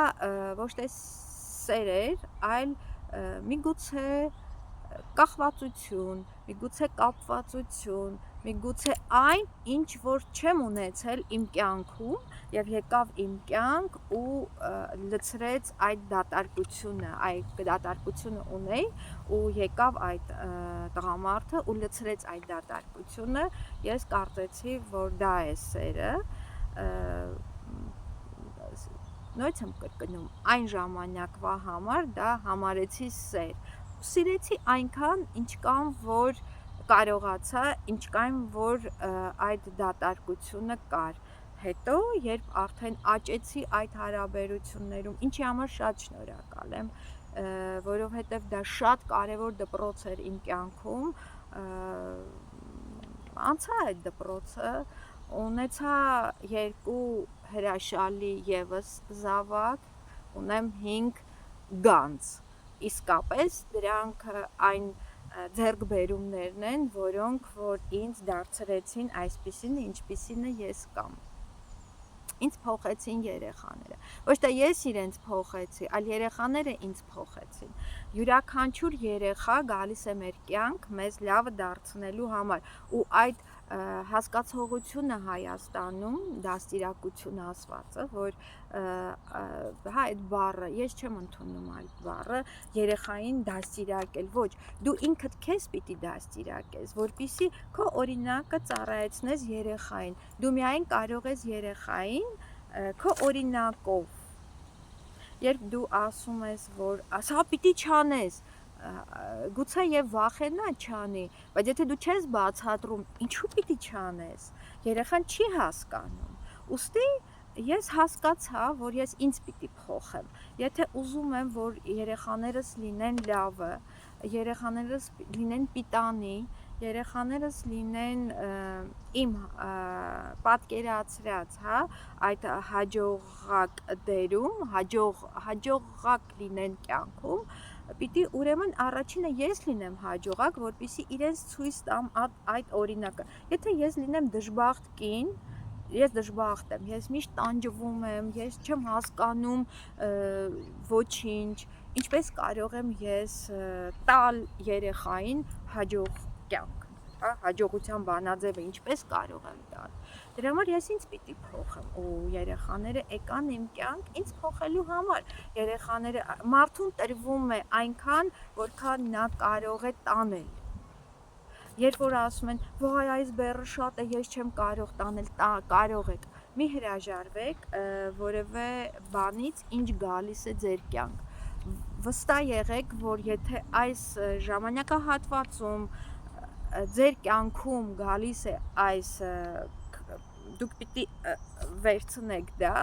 ոչ թե սեր էր, այլ միգուցե կախվածություն, միգուցե կապվածություն, միգուցե այն, ինչ որ չեմ ունեցել իմ կյանքում եւ եկավ իմ կյանք ու լցրեց այդ դատարկությունը, այդ դատարկությունը ունեի ու եկավ այդ տղամարդը ու լցրեց այդ դատարկությունը, ես կարծեցի, որ դա է սերը, նույնիսկ եմ կրկնում, այն ժամանակվա համար դա համարեցի սեր, սիրեցի այնքան, ինչքան որ կարողացա, ինչքան որ այդ դատարկությունը կար, հետո երբ արդեն աճեցի այդ հարաբերություններում, ինչի համար շատ շնորհակալ եմ, որովհետև դա շատ կարևոր դպրոց էր իմ կյանքում, անցա այդ դպրոցը, ունեցա 2 հրաշալի եւս զավակ, ունեմ 5 գանձ, իսկապես դրանք այն ձեռքբերումներն են, որոնք որ ինձ դարձրեցին այսպիսին, ինչպիսին ես կամ ինձ փոխեցին երեխաները, ոչ թե ես իրենց փոխեցի, այլ երեխաները ինձ փոխեցին, յուրաքանչյուր երեխա գալիս է մեր կյանք մեզ լավը դարձնելու համար ու այդ հասկացողությունը Հայաստանում, դաստիարակություն ասվածը, որ հա այդ բառը, ես չեմ ընդունում այդ բառը, երեխային դաստիարակել, ոչ, դու ինքդ քեզ պիտի դաստիարակես, որպեսզի քո օրինակը ծառայեցնես երեխային, դու միայն կարող ես երեխային քո օրինակով, երբ դու ասում ես, որ սա պիտի չանես, գուցե եւ վախենա չանի, բայց եթե դու չես բացատրում, ինչու պիտի չանես, երեխան չի հասկանում։ Ուստի ես հասկացա, որ ես ինձ պիտի փոխեմ։ Եթե ուզում եմ, որ երեխաներս լինեն լավը, երեխաներս լինեն պիտանի, երեխաներս լինեն իմ պատկերացրած, հա, այդ հաջողակ դերում, հաջողակ լինեն կյանքում, պիտի ուրեմն առաջինը ես լինեմ հաջողակ, որպեսզի իրենց ցույց տամ այդ օրինակը։ Եթե ես լինեմ դժբախտ կին, ես դժբախտ եմ, ես միշտ տանջվում եմ, ես չեմ հասկանում ոչինչ, ինչպես կարող եմ ես տալ երեխային հաջող կյանք, հա, հաջողության բանաձևը ինչպես կարող եմ տալ։ Դրա համար ես ինձ պիտի փոխեմ, ու երեխաները եկան իմ կյանք ինձ փոխելու համար։ Երեխաները մարդուն տրվում է այնքան, որքան նա կարող է տանել։ Երբ որ ասում են, վայ, այս բեռը շատ է, ես չեմ կարող տանել, կարող եք, մի հրաժարվեք որևէ բանից, ինչ գալիս է ձեր կյանք։ Վստահ եղեք, որ եթե այս ժամանակահատվածում ձեր կյանքում գալիս է այս, դուք պիտի վերցնեք դա,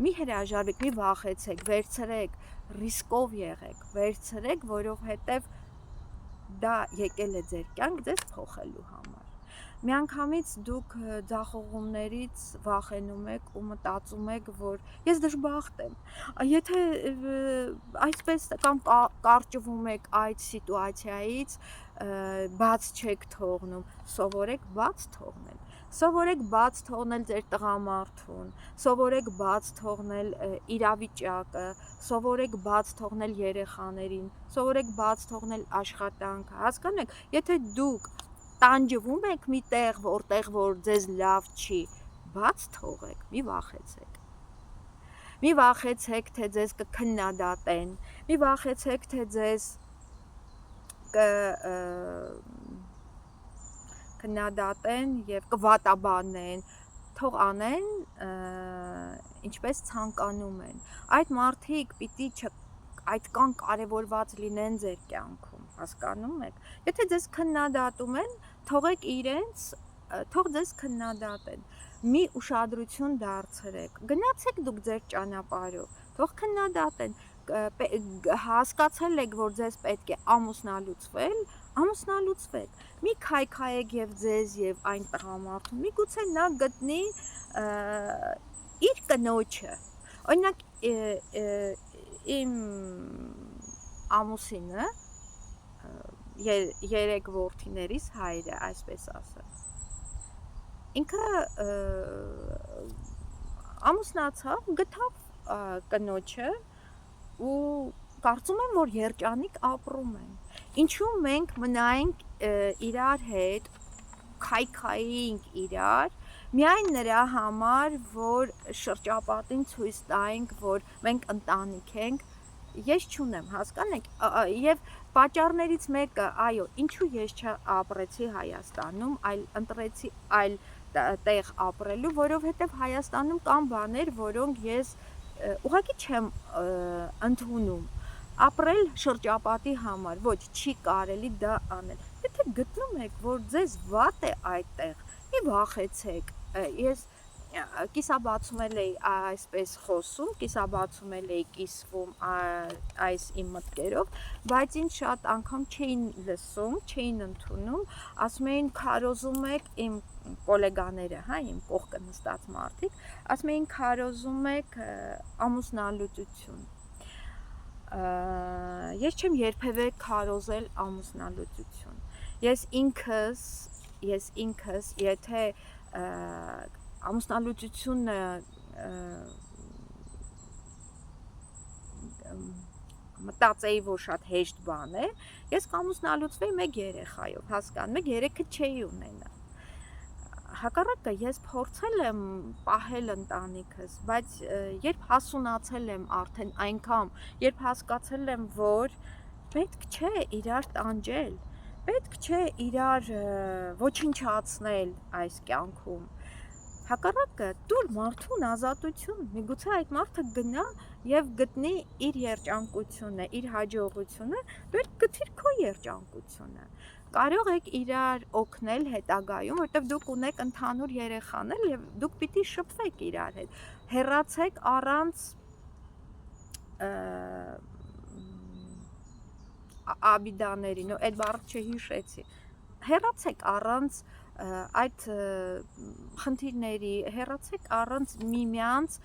մի հրաժարվեք, մի վախեցեք, վերցրեք, ռիսկով եղեք, վերցրեք, որովհետև դա եկել է ձեր կյանք ձեզ փոխելու համար։ Միանգամից դուք ձախողումներից վախենում եք ու մտածում եք, որ ես դժբախտ եմ։ Եթե այսպես կամ կարճվում եք այդ սիտուացիայից, բաց չեք թողնում, սովորեք բաց թողնել։ Սովորեք բաց թողնել ձեր տղամարդուն, սովորեք բաց թողնել իրավիճակը, սովորեք բաց թողնել երեխաներին, սովորեք բաց թողնել աշխատանքը, հասկանեք, եթե դուք տանջվում եք մի տեղ, որտեղ որ ձեզ լավ չի, բաց թողեք, մի վախեցեք։ Մի վախեցեք, թե ձեզ կքննադատեն, մի վախեցեք, թե ձեզ կքննադատեն եւ կվատաբանեն, թող անեն ինչպես ցանկանում են։ Այդ մարդիկ պիտի այդքան կարևորված լինեն ձեր կյանքում, հասկանում եք։ Եթե ձեզ քննադատում են, թողեք իրենց, թող ձեզ քննադատեն։ Մի ուշադրություն դարձրեք։ Գնացեք դուք ձեր ճանապարհով, թող քննադատեն։ Հասկացել եք, որ ձեզ պետք է ամուսնալուծվել, ամուսնալուծվեք։ Մի քայքայեք եւ ձեզ եւ այն տղամարդուն, միգուցե նա գտնի իր կնոջը։ Օրինակ իմ ամուսինը երեք որդիներիս հայրը, այսպես ասած, ինքը ամուսնացավ, գտավ կնոջը ու կարծում եմ, որ երջանիկ ապրում են։ Ինչու մենք մնայինք իրար հետ, քայքայինք իրար, միայն նրա համար, որ շրջապատին ցույց տայինք, որ մենք ընտանիք ենք, ես չունեմ, հասկանեք, եւ պատճառներից մեկը, այո, ինչու ես չապրեցի Հայաստանում, այլ ընտրեցի այլ տեղ ապրելու, որովհետեւ Հայաստանում կան բաներ, որոնք ես ուղղակի չեմ ընդունում, ապրել շրջապատի համար, ոչ, չի կարելի դա անել։ Եթե գտնում եք, որ ձեզ վատ է այդտեղ, մի վախեցեք, ես կիսաբացումել էի այսպես խոսում, կիսաբացումել էի կիսվում այս իմ մտքերով, բայց ինձ շատ անգամ չէին լսում, չէին ընդունում, ասում էին քարոզում եք իմ կոլեգաները, հա, իմ կողքը նստած մարդիկ, ասում էին քարոզում եք ամուսնալուծություն։ Ես չեմ երբևէ քարոզել ամուսնալուծություն։ Ես ինքս, եթե ամուսնալուծությունը մտածեի, որ շատ հեշտ բան է, ես կամուսնալուծվեի մեկ երեխայով, հասկանում եք, երեքը չէի ունենա։ Հակառակը ես փորձել եմ պահել ընտանիքս, բայց երբ հասունացել եմ արդեն այնքան, երբ հասկացել եմ, որ պետք չէ իրար տանջել, պետք չէ իրար ոչնչացնել այս կյանքում, Հակառակը դուր մարդուն ազատություն, միգուցե այդ մարդը գնա եւ գտնի իր երջանկությունը, իր հաջողությունը, դու գտիր քո երջանկությունը։ Կարող եք իրար օգնել հետագայում, որտեղ դուք ունեք ընդհանուր երեխաներ եւ դուք պիտի շփվեք իրար հետ։ Հեռացեք առանց աբիդաների, նո այդ բառը չհիշեցի։ Հեռացեք առանց այդ խնդիրների, հեռացեք առանց միմյանց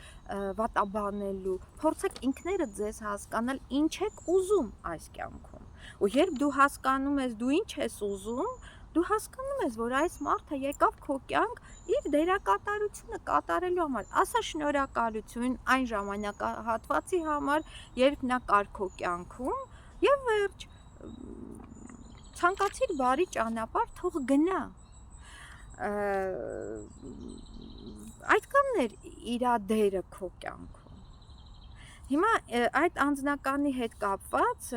վատաբանելու, փորձեք ինքներդ ձեզ հասկանալ, ինչ եք ուզում այս կյանքում։ Ու երբ դու հասկանում ես դու ինչ ես ուզում, դու հասկանում ես, որ այս մարդը եկավ քո կյանք իր դերակատարությունը կատարելու համար, ասա շնորհակալություն այն ժամանակահատվածի համար, երբ նա կար քո կյանքում, եւ վերջ, ցանկացիր բարի ճանապարհ, թող գնա։ Այդքանն էր իր դերը քո կյանքում։ Հիմա այդ անձնականի հետ կապված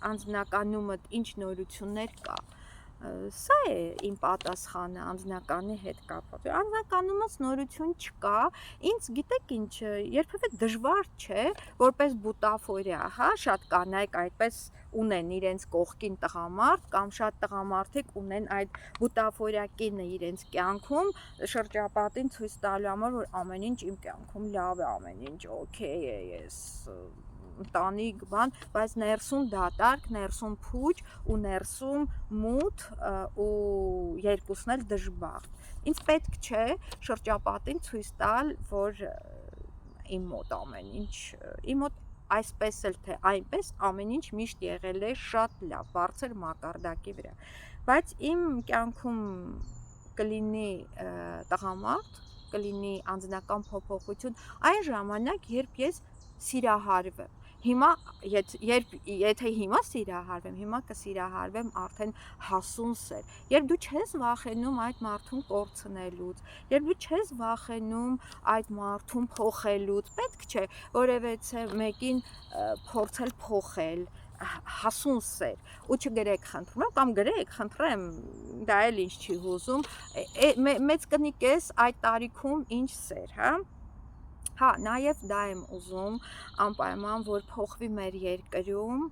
անձնականումդ ինչ նորություններ կա։ Սա է իմ պատասխանը անձնականի հետ կապված։ Անձնականումս նորություն չկա, ինձ գիտեք ինչ, երբևէ դժվար չէ, որպես բուտաֆորիա, հա, շատ կանայք այդպես ունեն իրենց կողքին տղամարդ կամ շատ տղամարդիկ ունեն այդ բուտաֆորիա կինը իրենց կյանքում շրջապատին ցույց տալու համար, որ ամեն ինչ իմ կյանքում լավ է, ամեն ինչ օքեյ է, ես ընտանիք բան, բայց ներսում դատարկ, ներսում փուչ ու ներսում մութ ու երկուսն էլ դժբախտ։ Ինձ պետք չէ շրջապատին ցույց տալ, որ իմ մոտ ամեն ինչ, իմ մոտ այսպես էլ թե այնպես ամեն ինչ միշտ եղել է շատ լավ, բարձր մակարդակի վրա։ Բայց իմ կյանքում կլինի տղամարդ, կլինի անձնական փոփոխություն այն ժամանակ, երբ ես սիրահարվեմ։ Հիմա եթե հիմա սիրահարվեմ, հիմա կսիրահարվեմ արդեն հասուն սեր։ Երբ դու չես վախենում այդ մարդուն կորցնելուց, երբ դու չես վախենում այդ մարդուն փոխելուց, պետք չէ որևէ մեկին փորձել փոխել, հասուն սեր, ու չգրեք խնդրում եմ, կամ գրեք խնդրեմ, դա էլ ինչ չի հուզում, մեծ կնիկես այդ տարիքում ինչ սեր, հա։ Հա, նաև դա եմ ուզում անպայման, որ փոխվի մեր երկրում,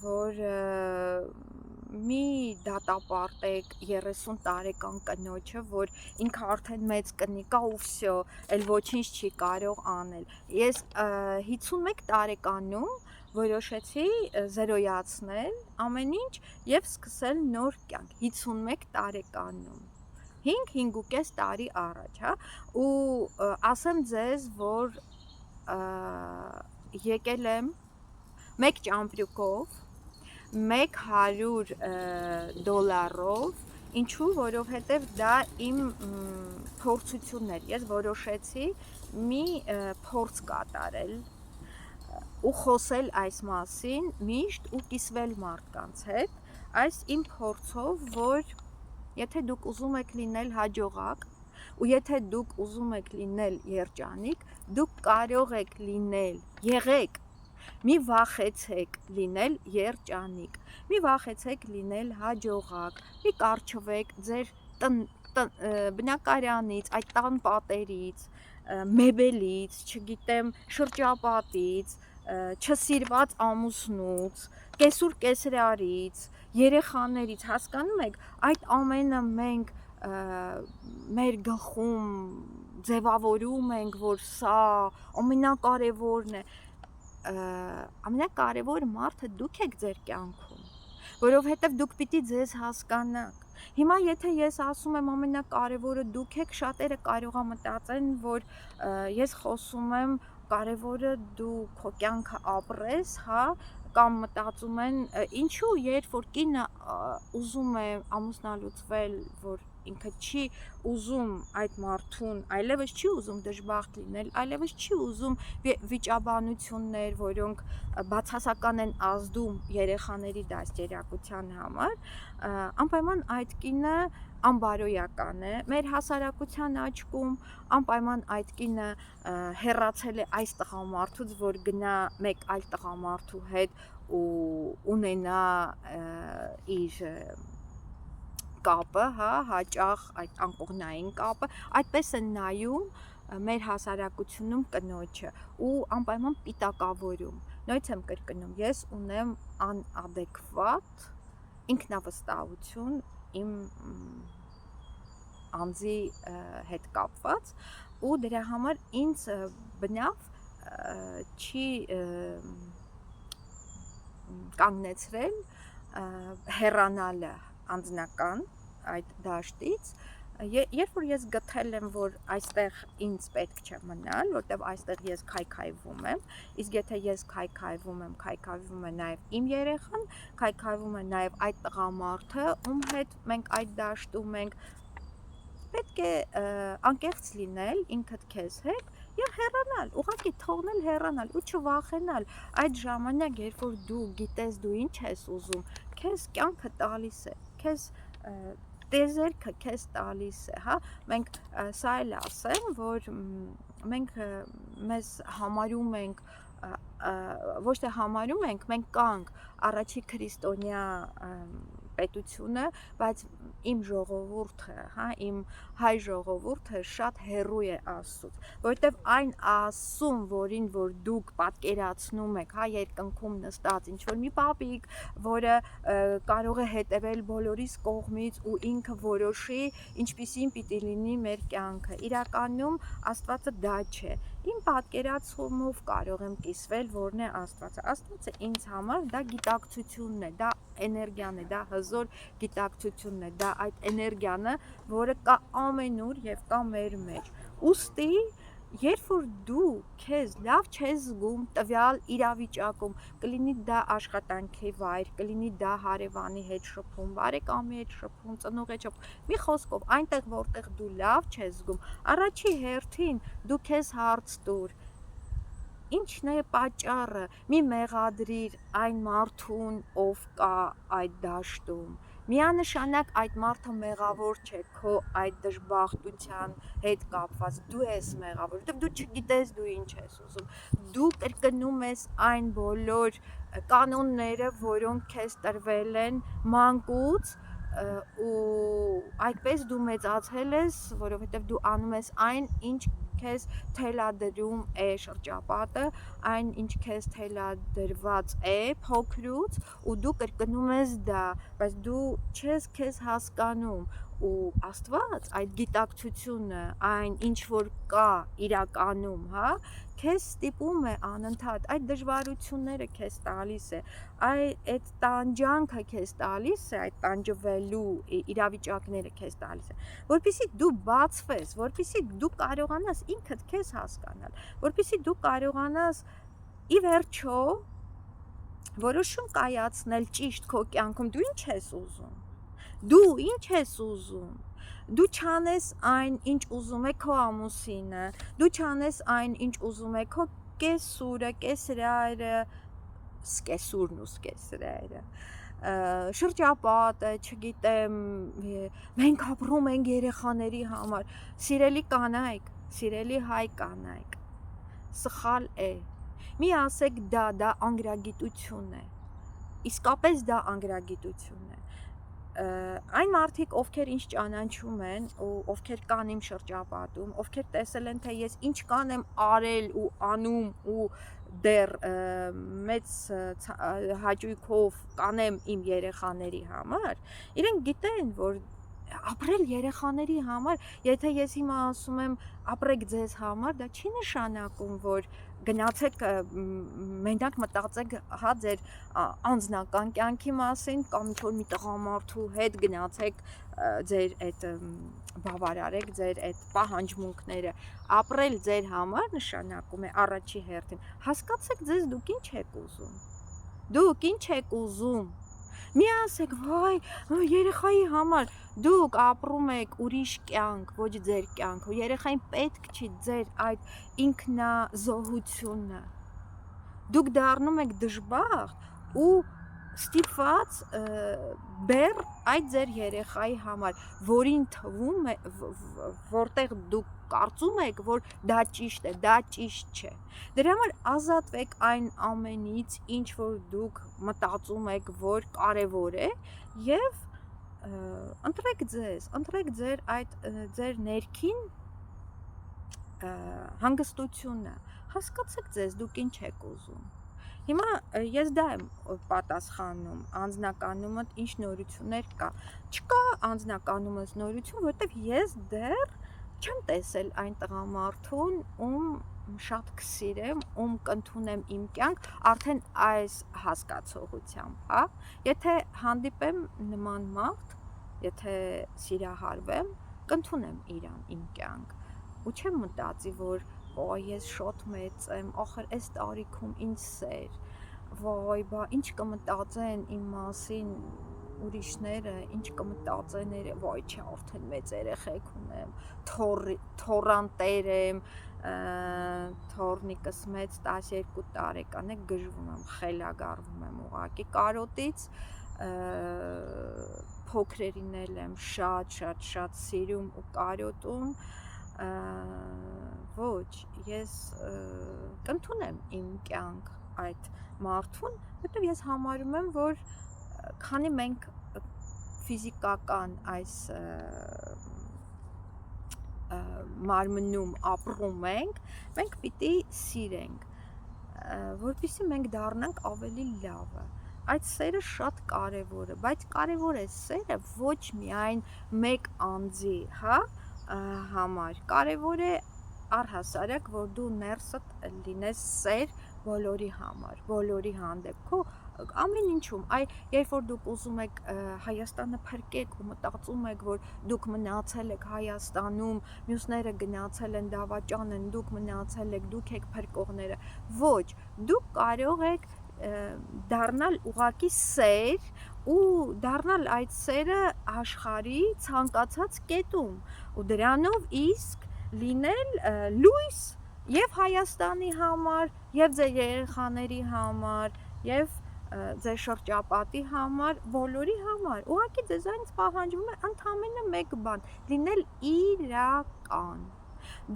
որ մի դատապարտեք 30 տարեկան կնոջը, որ ինքը արդեն մեծ կնիկ է ու վсё, էլ ոչինչ չի կարող անել։ Ես 51 տարեկանում որոշեցի զերոյացնել ամեն ինչ եւ սկսել նոր կյանք 51 տարեկանում։ 5.5 տարի առաջ, հա, ու ասեմ ձեզ, որ եկել եմ մեկ ճամպրուկով, $100, ինչու, որովհետև դա իմ փորձությունն էր, ես որոշեցի մի փորձ կատարել ու խոսել այս մասին միշտ ու կիսվել մարդկանց հետ, այս իմ փորձով, որ եթե դուք ուզում եք լինել հաջողակ, ու եթե դուք ուզում եք լինել երջանիկ, դուք կարող եք լինել, եղեք, մի վախեցեք լինել երջանիկ, մի վախեցեք լինել հաջողակ, մի կառչվեք ձեր բնակարանից, այդ տան պատերից, մեբելից, չգիտեմ, շրջապատից, չսիրված ամուսնուց, կեսուր կեսրարից, երեխաներից, հասկանում եք, այդ ամենը մենք մեր գլխում ձևավորում ենք, որ սա ամենակարևորն է, ամենակարևոր մարդը դուք եք ձեր կյանքում, որովհետև դուք պիտի ձեզ հասկանաք։ Հիմա եթե ես ասում եմ ամենակարևորը դուք եք, շատերը կարող է մտածեն, որ ես խոսում եմ կարևորը դու քո կյանքը ապրես, հա, կամ մտածում են ինչու երբ որ կինը ուզում է ամուսնալուծվել, որ ինքը չի ուզում այդ մարդուն, այլևս չի ուզում դժբախտ լինել, այլևս չի ուզում վիճաբանություններ, որոնք բացասական են ազդում երեխաների դաստիարակության համար, անպայման այդ կինը անբարոյական է, մեր հասարակության աչքում, անպայման այդ կինը հեռացել է այս տղամարդուց, որ գնա մեկ այլ տղամարդու հետ ու ունենա իր կապը, հա, հաճախ այդ անկողնային կապը, այդպես են նայում մեր հասարակությունում կնոջը ու անպայման պիտակավորում։ Նույնիսկ եմ կրկնում, ես ունեմ անադեկվատ ինքնավստահություն իմ անձի հետ կապված ու դրա համար ինձ բնավ չի կանգնեցրել հեռանալը անձնական այդ դաշտից, երբ որ ես գտել եմ, որ այստեղ ինձ պետք չէ մնալ, որտեվ այստեղ ես քայքայվում եմ, իսկ եթե ես քայքայվում է նաև իմ երեխան, քայքայվում է նաև այդ տղամարդը, ում հետ մենք այդ դաշտում ենք, պետք է անկեղծ լինել ինքդ քեզ հետ եւ հեռանալ, ուղղակի թողնել հեռանալ ու չվախենալ այդ ժամանակ, երբ որ դու գիտես դու ինչ ես ուզում, քեզ կյանքը տալիս է, քեզ տեզերքը քեզ տալիս է, հա, մենք սա էլ ասեմ, որ մենք մեզ համարում ենք ոչ թե համարում ենք, մենք կանք առաջի քրիստոնյա պետությունը, բայց իմ ժողովուրդը, հա, իմ հայ ժողովուրդը շատ հեռու է Աստծուց, որովհետև այն Աստծուն, որին որ դուք պատկերացնում եք, հա, երկնքում նստած ինչ-որ մի պապիկ, որը կարող է հետևել բոլորիս կողմից ու ինքը որոշի, ինչպիսին պիտի լինի մեր կյանքը։ Իրականում Աստվածը դա չէ։ Իմ պատկերացումով կարող եմ կիսվել, որն է Աստվածը։ Աստվածը ինձ համար դա գիտակցությունն է, դա էներգիան է, դա հզոր գիտակցությունն է, դա այդ էներգիան է, որը կա ամենուր եւ կա մեր մեջ։ Ուստի, երբ որ դու քեզ լավ չես զգում տվյալ իրավիճակում, կլինի դա աշխատանքի վայր, կլինի դա հարևանի հետ շփում, բարեկամի հետ շփում, ծնողի հետ շփում, մի խոսքով, այնտեղ որտեղ դու լավ չես զգում, առաջի հերթին դու քեզ հարց տուր, ինչն է պատճառը, մի մեղադրիր այն մարդուն, ով կա այդ դաշտում, միանշանակ այդ մարդը մեղավոր չէ քո այդ դժբախտության հետ կապված, դու ես մեղավոր, որովհետև դու չգիտես դու ինչ ես ուզում, դու կրկնում ես այն բոլոր կանոնները, որոնք քեզ տրվել են մանկուց ու այդպես դու մեծացել ես, որովհետև դու անում ես այն, ինչ քեզ թելադրում է շրջապատը, այն ինչ քեզ թելադրված է փոքրուց ու դու կրկնում ես դա, բայց դու չես քեզ հասկանում ու Աստված այդ գիտակցությունը, այն ինչ որ կա իրականում, հա, քեզ ստիպում է անընդհատ, այդ դժվարությունները քեզ տալիս է, այդ տանջանքը քեզ տալիս է, այդ տանջվելու իրավիճակները քեզ տալիս է, որպեսզի դու բացվես, որպեսզի դու կարողանաս ինքդ քեզ հասկանալ, որպեսզի դու կարողանաս ի վերջո որոշում կայացնել ճիշտ քո կյանքում, դու ինչ ես ուզում, դու ինչ ես ուզում, դու չանես այն, ինչ ուզում է քո ամուսինը, դու չանես այն, ինչ ուզում է քո կեսուրը, կեսրայրը, սկեսուրն ու սկեսրայրը, շրջապատը, չգիտեմ, մենք ապրում ենք երեխաների համար, սիրելի կանայք, սիրելի հայ կանայք, սխալ է, մի ասեք դա անգրագիտություն է, իսկապես դա անգրագիտություն է, այն մարդիկ, ովքեր ինչ ճանաչում են ու ովքեր կան իմ շրջապատում, ովքեր տեսել են, թե ես ինչ կան եմ արել ու անում ու դեռ մեծ հաճույքով կանեմ իմ երեխաների համար, իրենք գիտեն, որ ապրել երեխաների համար, եթե ես հիմա ասում եմ ապրեք ձեզ համար, դա չի նշանակում, որ գնացեք մենակ մտածեք հա ձեր անձնական կյանքի մասին կամ ինչ-որ մի տղամարդու հետ գնացեք ձեր այդ բավարարեք ձեր այդ պահանջմունքները ապրել ձեր համար նշանակում է առաջի հերթին հասկացեք ձեզ դուք ինչ եք ուզում մի ասեք վայ երեխայի համար դուք ապրում եք ուրիշ կյանք ոչ ձեր կյանքը երեխային պետք չի ձեր այդ ինքնազոհությունը դուք դառնում եք դժբախտ ու ստիպված բեռ այդ ձեր երեխայի համար որին թվում է որտեղ դուք կարծում եք որ դա ճիշտ է դա ճիշտ չէ դրա համար ազատվեք այն ամենից ինչ որ դուք մտածում եք որ կարևոր է եւ ընտրեք ձեր այդ ձեր ներքին հանգստությունը, հասկացեք ձեզ, դուք ինչ եք ուզում։ Հիմա ես դա եմ պատասխանում, անձնականումդ ինչ նորություններ կա։ Չկա անձնականումս նորություն, որովհետև ես դեռ չեմ տեսել այն տղամարդուն, ում շատ կսիրեմ, ում կընդունեմ իմ կյանք, արդեն այս հասկացողությամբ, հա։ Եթե հանդիպեմ նման մարդ, եթե սիրահարվեմ, կընդունեմ իրան իմ կյանք։ Ու չեմ մտածի, որ ես շատ մեծ եմ, ախր այս տարիքում ինչ սեր, վայ, բա ինչ կմտածեն իմ մասին ուրիշները, ինչ կմտածեն, վայ, չէ, արդեն մեծ երեխեք ունեմ, թոռանտեր եմ, թոռնիկս մեծ 12 տարեկան է, գժվում եմ, խելագարվում եմ ուղղակի կարոտից, փոքրերին եմ շատ սիրում ու կարոտում, ոչ, ես կընդունեմ իմ կյանք այդ մարդուն, որտեղ ես համարում եմ, որ քանի մենք ֆիզիկական այս մարմնում ապրում ենք, մենք պիտի սիրենք, որպեսզի մենք դառնանք ավելի լավը։ Այդ սերը շատ կարևոր է, բայց կարևոր է սերը ոչ միայն մեկ անձի, հա, համար, կարևոր է առհասարակ, որ դու ներսդ լինես սեր բոլորի համար, բոլորի հանդեպ, քո ամեն ինչում, երբ որ դուք ուզում եք Հայաստանը փրկեք ու մտածում եք, որ դուք մնացել եք Հայաստանում, մյուսները գնացել են դավաճան են, դուք մնացել եք, դուք եք փրկողները, ոչ, դուք կարող եք դառնալ ուղղակի սեր ու դառնալ այդ սերը աշխարհի ցանկացած կետում ու դրանով իսկ լինել լույս եւ Հայաստանի համար, եւ ձեր երեխաների համար, եւ ձեր շրջապատի համար, բոլորի համար։ Ուղղակի ձեզանից պահանջվում է ընդամենը մեկ բան՝ լինել իրական։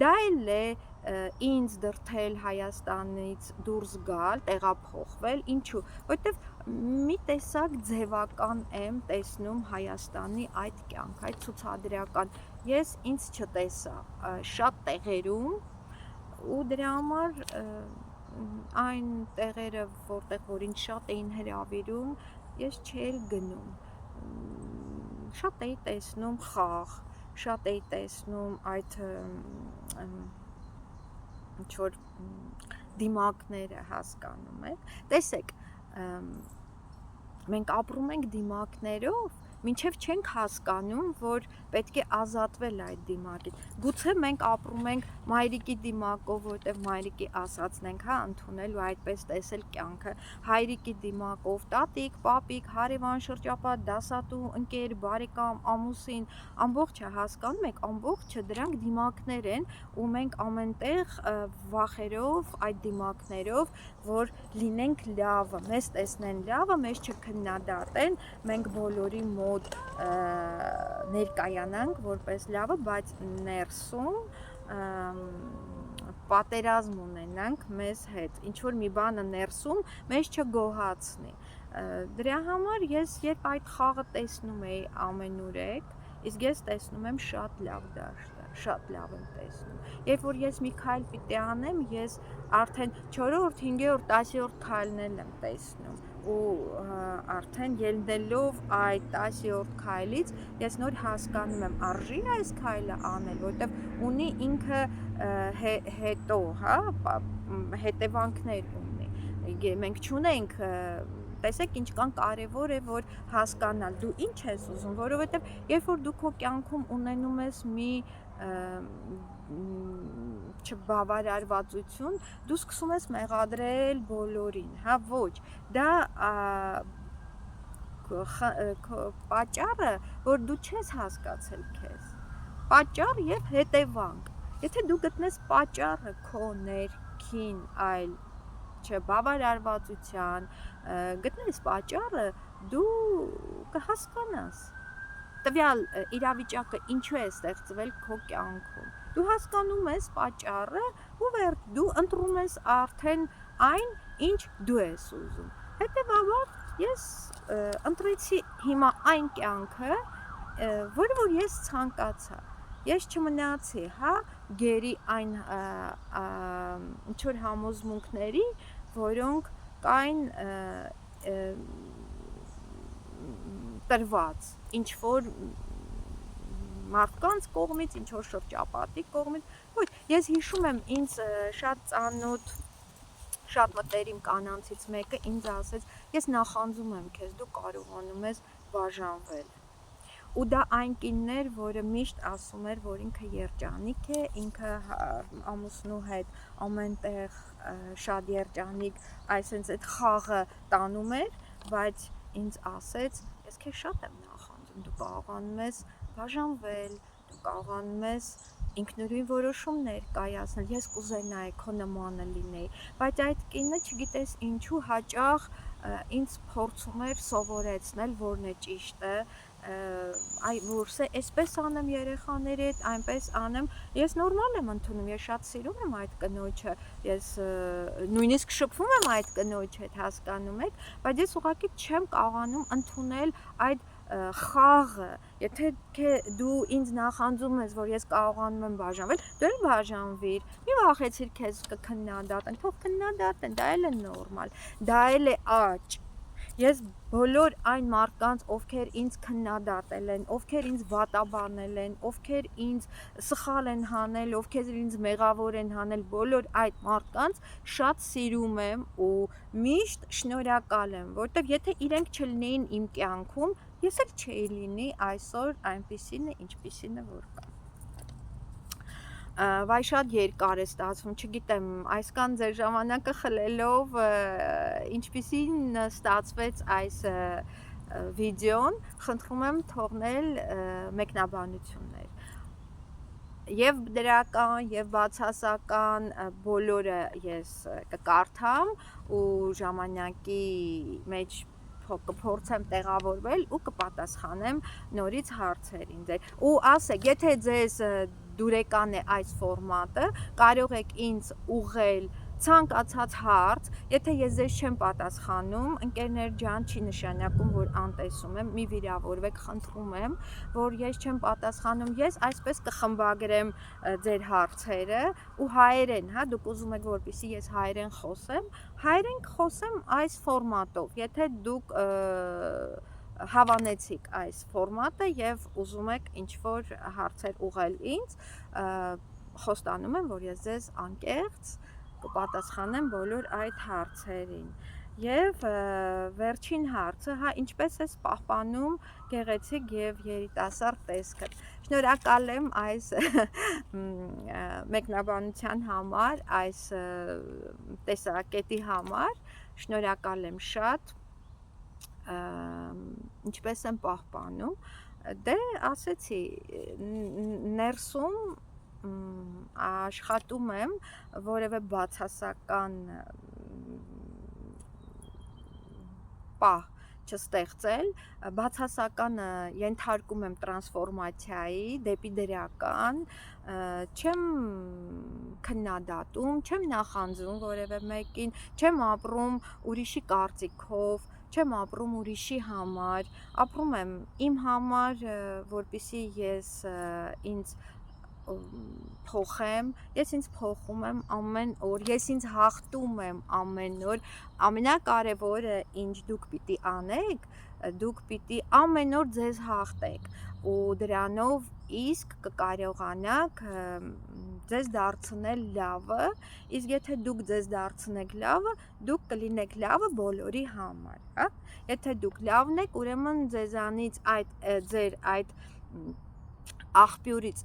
Դա էլ է ինձ դրթել Հայաստանից դուրս գալ, տեղափոխվել, ինչու, որովհետև մի տեսակ ձևական եմ տեսնում Հայաստանի այդ կյանք, այդ ցուցադրական, ես ինձ չտեսա շատ տեղերում ու դրա համար այն տեղերը, որտեղ որ ինձ շատ էին հրավիրում, ես չէի գնում, շատ էի տեսնում խաղ, շատ էի տեսնում այդ ինչ-որ դիմակները հասկանում եք, տեսեք, մենք ապրում ենք դիմակներով, մինչև չենք հասկանում, որ պետք է ազատվել այդ դիմակից, գուցե մենք ապրում ենք մայրիկի դիմակով, որտեղ մայրիկի ասածն ենք, հա, ընդունել ու այդպես տեսել կյանքը, հայրիկի դիմակով, տատիկ, պապիկ, հարևան շրջապատ, դասատու, ընկեր, բարեկամ, ամուսին, ամբողջը հասկանում եք, ամբողջը դրանք դիմակներ են ու մենք ամենտեղ վախերով, այդ դիմակներով, որ լինենք լավը, մեզ տեսնեն լավը, մեզ չքննադատեն, մենք բոլորի մոտ ներկայանանք որպես լավը, բայց ներսում պատերազմ ունենանք մեզ հետ, ինչ-որ մի բանը ներսում մեզ չգոհացնի, դրա համար ես երբ այդ խաղը տեսնում էի ամենուրեք, իսկ ես տեսնում եմ շատ լավ դաշտ է, շատ լավ եմ տեսնում, երբ որ ես մի քայլ պիտի անեմ, ես արդեն 4-րդ, 5-րդ, 10-րդ քայլն եմ տեսնում ու արդեն ելնելով այդ 10-րդ քայլից ես նոր հասկանում եմ արժի այս քայլը անել, որտեղ ունի ինքը հետո, հա, հետևանքներ ունի, մենք չունենք, տեսեք ինչքան կարևոր է, որ հասկանալ, դու ինչ ես ուզում, որովհետև երբ որ դու քո կյանքում ունենում ես մի չբավարարվածություն, դու սկսում ես մեղադրել բոլորին, հա, ոչ, դա պատճառը, որ դու չես հասկացել քեզ, պատճառ եւ հետևանք, եթե դու գտնես պատճառը քո ներքին այլ չբավարարվածության, գտնես պատճառը, դու կհասկանաս տվյալ իրավիճակը ինչու է ստեղծվել քո կյանքում, դու հասկանում ես պատճառը ու դու ընտրում ես արդեն այն, ինչ դու ես ուզում, հետևաբար ես ընտրեցի հիմա այն կյանքը, որը որ ես ցանկացա։ Ես չմնացի, հա, գերի այն ինչ որ համոզմունքների, որոնք կային տրված, ինչ որ մարդկանց կողմից, ինչ որ շրջապատի կողմից, ոչ, ես հիշում եմ ինձ շատ ծանոթ, շատ մտերիմ կանանցից մեկը ինձ ասեց, ես նախանձում եմ քեզ, դու կարողանում ես բաժանվել։ Ու դա այն կինն էր, որը միշտ ասում էր, որ ինքը երջանիկ է, ինքը ամուսնու հետ ամենտեղ շատ երջանիկ, այսինքն այդ խաղը տանում էր, բայց ինձ ասեց, ես քեզ շատ եմ նախանձում, դու կարողանում ես բաժանվել, դու կարողանում ես ինքնուրույն որոշումներ կայացնել, ես կուզենայի քո նմանը լինեի, բայց այդ կինը չգիտես ինչու հաճախ ինձ փորձում էր սովորեցնել, որն է ճիշտը, որ այսպես անեմ երեխաների հետ, այնպես անեմ, ես նորմալ եմ ընդունում, ես շատ սիրում եմ այդ կնոջը, ես նույնիսկ շփվում եմ այդ կնոջ հետ, հասկանում եք, բայց ես ուղղակի չեմ կարողանում ընդունել այդ խաղը, եթե դու ինձ նախանձում ես, որ ես կարողանում եմ բաժանվել, դու էլ բաժանվիր, մի վախեցիր քեզ կքննադատեն, թող քննադատեն, դա էլ է նորմալ, դա էլ է աճ։ Ես բոլոր այն մարդկանց, ովքեր ինձ քննադատել են, ովքեր ինձ վատաբանել են, ովքեր ինձ սխալ են հանել, ովքեր ինձ մեղավոր են հանել, բոլոր այդ մարդկանց շատ սիրում եմ ու միշտ շնորհակալ եմ, որտեվ եթե իրենք չլինեին իմ կյանքում, ես էլ չէի լինի այսօր այնպիսին է, ինչպիսին է որ կա։ Վայ շատ երկար է ստացվում, չգիտեմ, այսքան ձեր ժամանակը խլելով ինչպիսին ստացվեց այս վիդեոն, խնդրում եմ թողնել մեկնաբանություններ։ Եվ դրական, եւ բացասական բոլորը ես կկարդամ ու ժամանակի մեջ կփորձեմ տեղավորվել ու կպատասխանեմ նորից հարցերին ձեր։ Ու ասեք, եթե ձեզ դուրեկան է այս ֆորմատը, կարող եք ինձ ուղղել ցանկացած հարց, եթե ես ձեզ չեմ պատասխանում, ընկերներ ջան, չի նշանակում, որ անտեսում եմ, մի վիրավորվեք, խնդրում եմ, որ ես չեմ պատասխանում, ես այսպես կխմբագրեմ ձեր հարցերը ու հայերեն, հա, դուք ուզում եք, որպեսզի ես հայերեն խոսեմ այս ֆորմատով, եթե դուք հավանեցիք այս ֆորմատը եւ ուզում եք ինչ-որ հարցեր ուղղել ինձ, խոստանում եմ, որ ես ձեզ անկեղծ կպատասխանեմ բոլոր այդ հարցերին։ Եվ վերջին հարցը, հա, ինչպես ես պահպանում գեղեցիկ եւ երիտասարդ տեսքը։ Շնորհակալ եմ այս մեկնաբանության համար, այս տեսակետի համար, շնորհակալ եմ շատ, ինչպես եմ պահպանում, դե ասեցի, ներսում աշխատում եմ որևէ բացասական պահ չստեղծել, բացասականը ենթարկում եմ տրանսֆորմացիայի դեպի դրական, չեմ քննադատում, չեմ նախանձում որևէ մեկին, չեմ ապրում ուրիշի կարծիքով, չեմ ապրում ուրիշի համար, ապրում եմ իմ համար, որպեսզի ես ինձ փոխեմ, ես ինձ փոխում եմ ամեն օր, ես ինձ հաղթում եմ ամեն օր, ամենակարևորը ինչ դուք պիտի անեք, դուք պիտի ամեն օր ձեզ հաղթեք ու դրանով իսկ կկարողանաք ձեզ դարձնել լավը, իսկ եթե դուք ձեզ դարձնեք լավը, դուք կլինեք լավը բոլորի համար, հա? Եթե դուք լավն եք, ուրեմն ձեզանից ձեր այդ աղբյուրից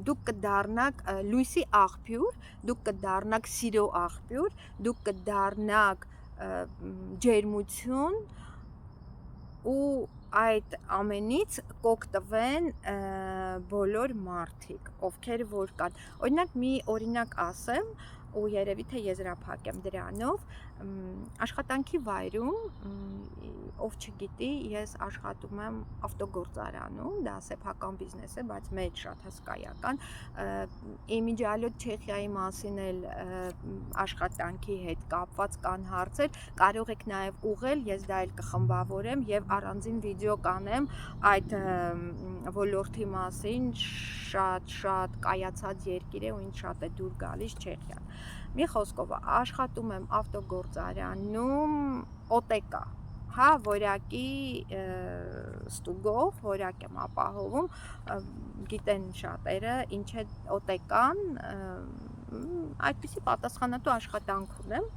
դուք կդառնաք լույսի աղբյուր, դուք կդառնաք սիրո աղբյուր, դուք կդառնաք ջերմություն ու այդ ամենից կօգտվեն բոլոր մարդիկ, ովքեր որ կան։ Օրինակ մի օրինակ ասեմ, ու երևի թե եզրափակեմ դրանով աշխատանքի վայրում ով չգիտի ես աշխատում եմ ավտոգործարանում դա սեփական բիզնես է բայց մեծ շատ հսկայական իմիջիալոտ Չեխիայի մասին էլ աշխատանքի հետ կապված կան հարցեր կարող եք նաև ուղղել ես դա էլ կխմբավորեմ եւ առանձին վիդեո կանեմ այդ ոլորտի մասին շատ կայացած երկիր է ու ինձ շատ է դուր գալիս Չեխիան մի խոսքով աշխատում եմ ավտոգործարանում OTK հա որակի ստուգող որակ եմ ապահովում գիտեն շատերը ինչ է OTK-ն այդպիսի պատասխանատու աշխատանք ունեմ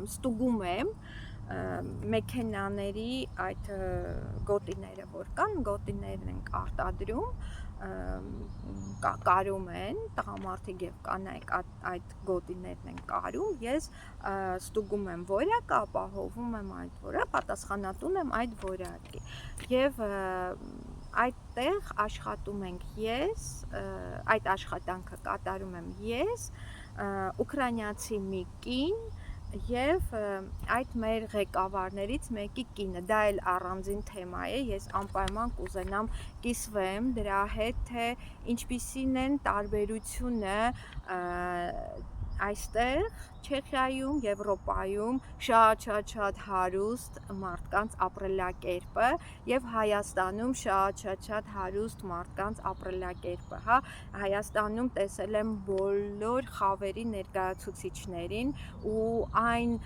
ստուգում եմ մեքենաների այդ գոտիները որ կան գոտիներն ենք արտադրում կարում են տղամարդիկ եւ կանայք այդ գոտիներն են կարում ես ստուգում եմ որակը ապահովում եմ այդ որակը պատասխանատուն եմ այդ որակի եւ այդտեղ աշխատում ենք ես այդ աշխատանքը կատարում եմ ես ուկրաինացի մի կին Եվ այդ մեր ղեկավարներից մեկի կինը, դա էլ առանձին թեմա է, ես անպայման կուզենամ կիսվեմ դրա հետ, թե ինչպիսին են տարբերությունը այստեղ Չեխիայում, Եվրոպայում շատ հարուստ մարդկանց ապրելակերպը եւ Հայաստանում շատ հարուստ մարդկանց ապրելակերպը, հա, Հայաստանում տեսել եմ բոլոր խավերի ներկայացուցիչներին ու այն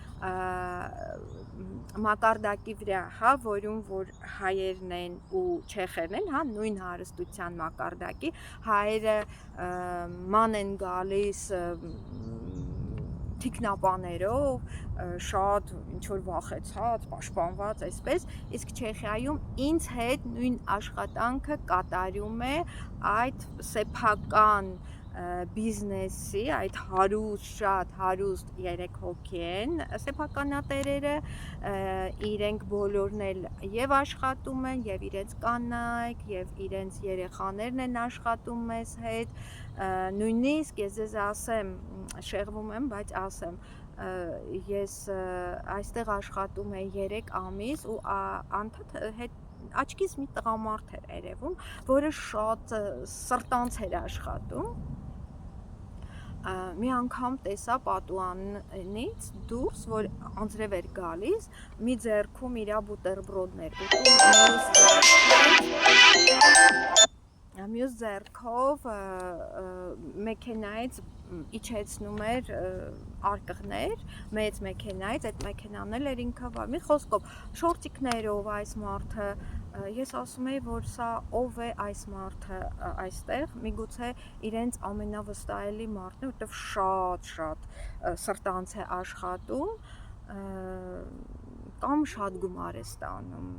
մակարդակի վրա, հա, որում որ հայերն են ու չեխերն են, հա, նույն հարստության մակարդակի, հայերը ման են գալիս թիկնապաներով, շատ ինչ-որ վախեցած, պաշտպանված այսպես, իսկ Չեխիայում ինձ հետ նույն աշխատանքը կատարում է այդ սեփական բիզնեսի, այդ շատ հարուստ 3 հոգի են սեփականատերերը, իրենք բոլորն էլ եւ աշխատում են, եւ իրենց կանայք, եւ իրենց երեխաներն են աշխատում մեզ հետ, նույնիսկ ես ձեզ ասեմ, շեղվում եմ, բայց ասեմ, ես այստեղ աշխատում եմ 3 ամիս ու անդադ հետ աչքից մի տղամարդ էր երևում, որը շատ սրտանց էր աշխատում մի անգամ տեսա պատուհանից դուրս, որ անձրև էր գալիս, մի ձեռքում իրա բուտերբրոդներ ուտում, մյուս ձեռքով մեքենայից իջեցնում էր արկղներ, մեծ մեքենայից, այդ մեքենան էլ էր ինքը վար, մի խոսքով, շորտիկներով այս մարդը, ես ասում եի, որ սա ով է այս մարդը այստեղ, միգուցե իրենց ամենավստահելի մարդն է, որտեվ շատ սրտանց է աշխատում, կամ շատ գումար է ստանում,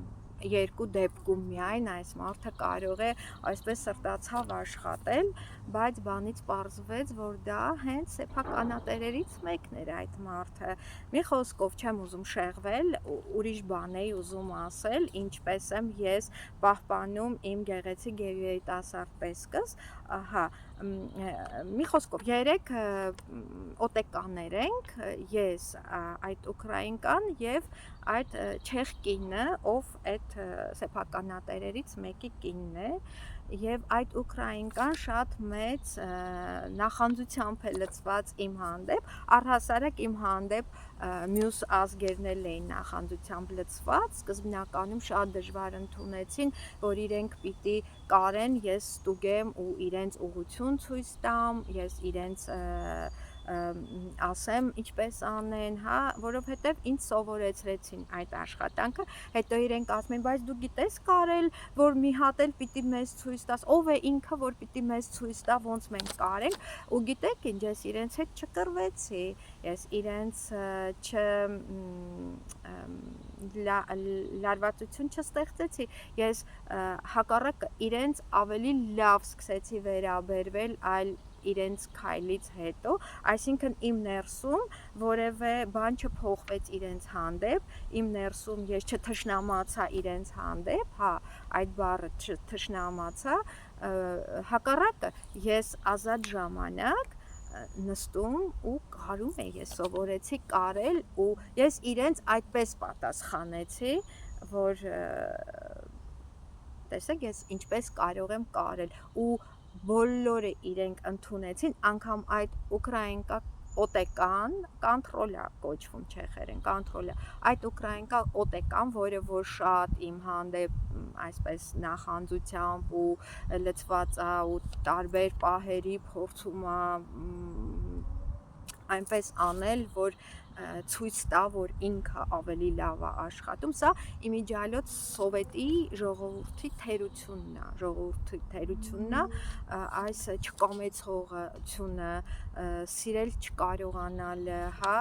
երկու դեպքում միայն այս մարդը կարող է այսպես սրտացավ աշխատել, բայց բանից պարզվեց, որ դա հենց սեփականատերերից մեկն էր այդ մարդը, մի խոսքով չեմ ուզում շեղվել, ուրիշ բան էի ուզում ասել, ինչպես եմ ես պահպանում իմ գեղեցիկ երիտասարդ տեսքս, ահա, մի խոսքով 3 OTK-ներ ենք, ես այդ ուկրաինկան եւ այդ չեխ կինը, ով այդ սեփականատերերից մեկի կինն է եւ այդ ուկրաինկան շատ մեծ նախանձությամբ է լցված իմ հանդեպ, առհասարակ իմ հանդեպ մյուս ազգերն էլ էին նախանձությամբ լցված, սկզբնականում շատ դժվար ընդունեցին, որ իրենք պիտի կարեն, ես ստուգեմ ու իրենց ուղղություն ցույց տամ, ես իրենց ասեմ ինչպես անեն, հա, որովհետև ինձ սովորեցրեցին այդ աշխատանքը, հետո իրենք ասում են, բայց դու գիտես կարել, որ մի հատ էլ պիտի մեզ ցույց տաս, ով է ինքը, որ պիտի մեզ ցույց տա, ոնց մենք կարենք, ու գիտեք ինչ, ես իրենց հետ չկռվեցի, ես իրենց լարվածություն չստեղծեցի, ես հակառակ իրենց ավելի լավ սկսեցի վերաբերվել այլ իրենց քայլից հետո, այսինքն իմ ներսում որևէ բան չփոխվեց իրենց հանդեպ, իմ ներսում ես չթշնամացա իրենց հանդեպ, հա, այդ բառը չթշնամացա, հակառակը ես ազատ ժամանակ նստում ու կարում է, ես սովորեցի կարել ու ես իրենց այդպես պատասխանեցի, որ տեսեք ես ինչպես կարող եմ կարել ու բոլորը իրենք ընդունեցին, անգամ այդ ուկրաինկա օտեկան կանտրոլա կոչվում չեխերեն կանտրոլա այդ ուկրաինկա օտեկան, որը որ շատ իմ հանդեպ այսպես նախանձությամբ ու լցված է ու տարբեր պահերի փորձում է այնպես անել, որ ցույց տա, որ ինքը ավելի լավ է աշխատում, սա իմիջիալոց սովետի ժողովրդի թերությունն է, այս չկամեցողությունը, սիրել չկարողանալը, հա,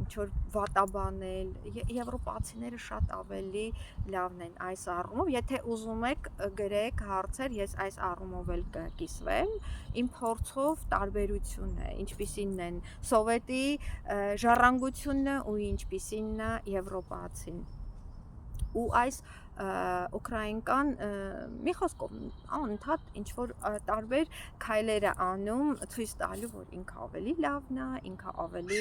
ինչ որ վատաբանել, եվրոպացիները շատ ավելի լավն են այս առումով, եթե ուզում եք գրեք հարցեր, ես այս առումով էլ կկիսվեմ, իմ փորձով տարբերությունը, ինչպիսին են սովետի ժառանգությունը ու ինչպիսին է եվրոպացին ու այս ուկրաինկան մի խոսքով անընդհատ ինչ որ տարբեր քայլեր է անում ցույց տալու որ ինքը ավելի լավն է, ինքը ավելի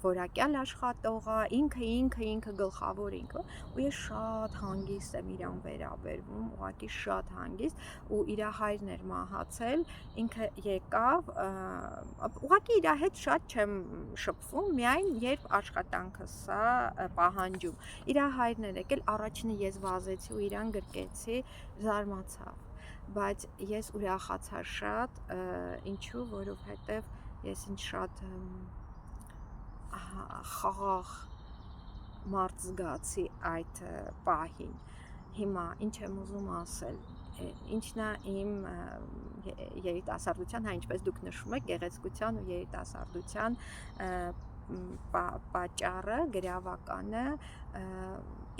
որակյալ աշխատող է, ինքը գլխավոր ինքը ու ես շատ հանգիստ եմ իրան վերաբերվում, ուղղակի շատ հանգիստ ու իր հայրն էր մահացել, ինքը եկավ, ուղղակի իր հետ շատ չեմ շփվում, միայն երբ աշխատանքս է պահանջում, իր հայրն էր եկել, առաջինը ես վազեցի ու իրան գրկեցի, զարմացավ, բայց ես ուրախացա շատ, ինչու, որովհետև ես ինչ շատ խաղաղ մարդ զգացի այդ պահին, հիմա ինչ եմ ուզում ասել, ինչն է իմ երիտասարդության, հա ինչպես դուք նշում եք, գեղեցկության ու երիտասարդության պատճառը, գրավականը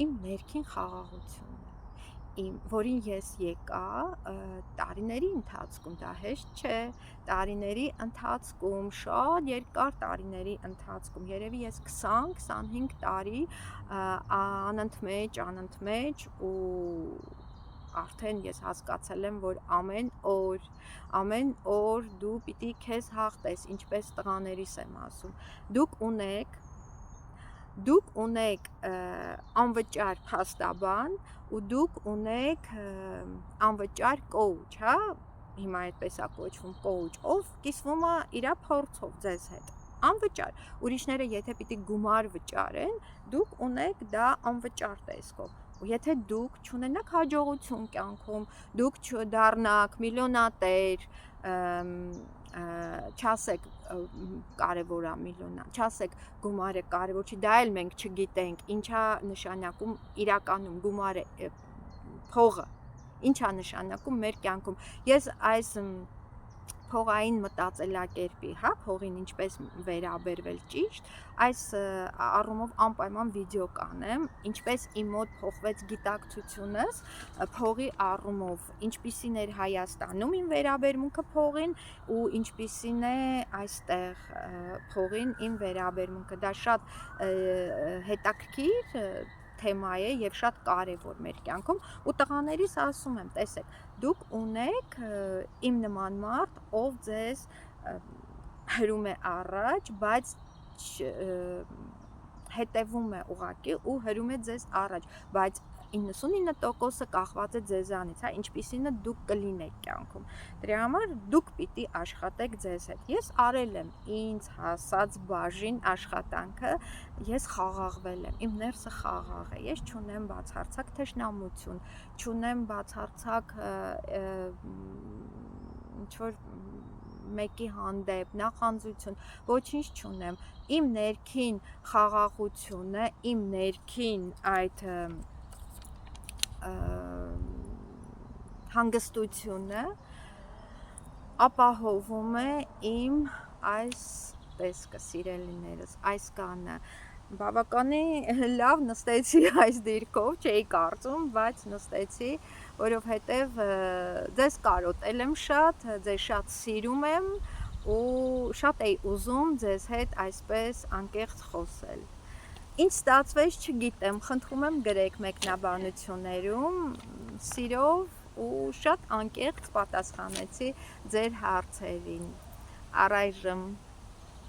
իմ ներքին խաղաղությունն որին ես եկա տարիների ընթացքում, դա հեշտ չէ, տարիների ընթացքում, շատ երկար տարիների ընթացքում, երևի ես 20-25 տարի անընդմեջ ու արդեն ես հասկացել եմ, որ ամեն օր դու պիտի քեզ հաղթես, ինչպես տղաներիս եմ ասում, դուք ունեք անվճար փաստաբան ու դուք ունեք անվճար կոուչ, հա, հիմա այդպես է կոչվում կոուչ, ով կիսվում է իր փորձով ձեզ հետ, անվճար, ուրիշները եթե պիտի գումար վճարեն, դուք ունեք դա անվճար տեսքով, ու եթե դուք չունենաք հաջողություն կյանքում, դուք չդառնաք միլիոնատեր, չասեք կարևոր է միլիոնա, չասեք գումարը կարևոր չի, դա էլ մենք չգիտենք, ինչա նշանակում իրականում գումարը, փողը, ինչա նշանակում մեր կյանքում, ես այս փողային մտածելակերպի, հա, փողին ինչպես վերաբերվել ճիշտ, այս առումով անպայման վիդեո կանեմ, ինչպես իմ մոտ փոխվեց գիտակցությունս փողի առումով, ինչպիսին էր Հայաստանում իմ վերաբերմունքը փողին ու ինչպիսին է այստեղ փողին իմ վերաբերմունքը, դա շատ հետաքրքիր թեմա է եւ շատ կարեւոր մեր կյանքում ու տղաներիս ասում եմ, տեսեք, դուք ունեք իմ նման մարդ, ով ձեզ հրում է առաջ, բայց հետևում է ուղղակի ու հրում է ձեզ առաջ, բայց 99%-ը կախված է ձեզանից, հա, ինչպիսինը դուք կլինեք կյանքում։ Դրա համար դուք պիտի աշխատեք ձեզ հետ։ Ես արել եմ ինձ հասած բաժին աշխատանքը, ես խաղաղվել եմ, իմ ներսը խաղաղ է, ես չունեմ բացարձակ թշնամություն, չունեմ բացարձակ ինչ-որ մեկի հանդեպ, նախանձություն, ոչինչ չունեմ, իմ ներքին խաղաղությունը, իմ ներքին այդ հանգստությունը ապահովում է իմ այս տեսքը, սիրելիներս, այս կանը, բավականին լավ նստեցի այս դիրքով, չէի կարծում, բայց նստեցի, որովհետև ձեզ կարոտել եմ շատ, ձեզ շատ սիրում եմ ու շատ էի ուզում ձեզ հետ այսպես անկեղծ խոսել։ Ինչ ստացվեց չգիտեմ, խնդրում եմ գրեք մեկնաբանություններում, սիրով ու շատ անկեղծ պատասխանեցի ձեր հարցերին։ Առայժմ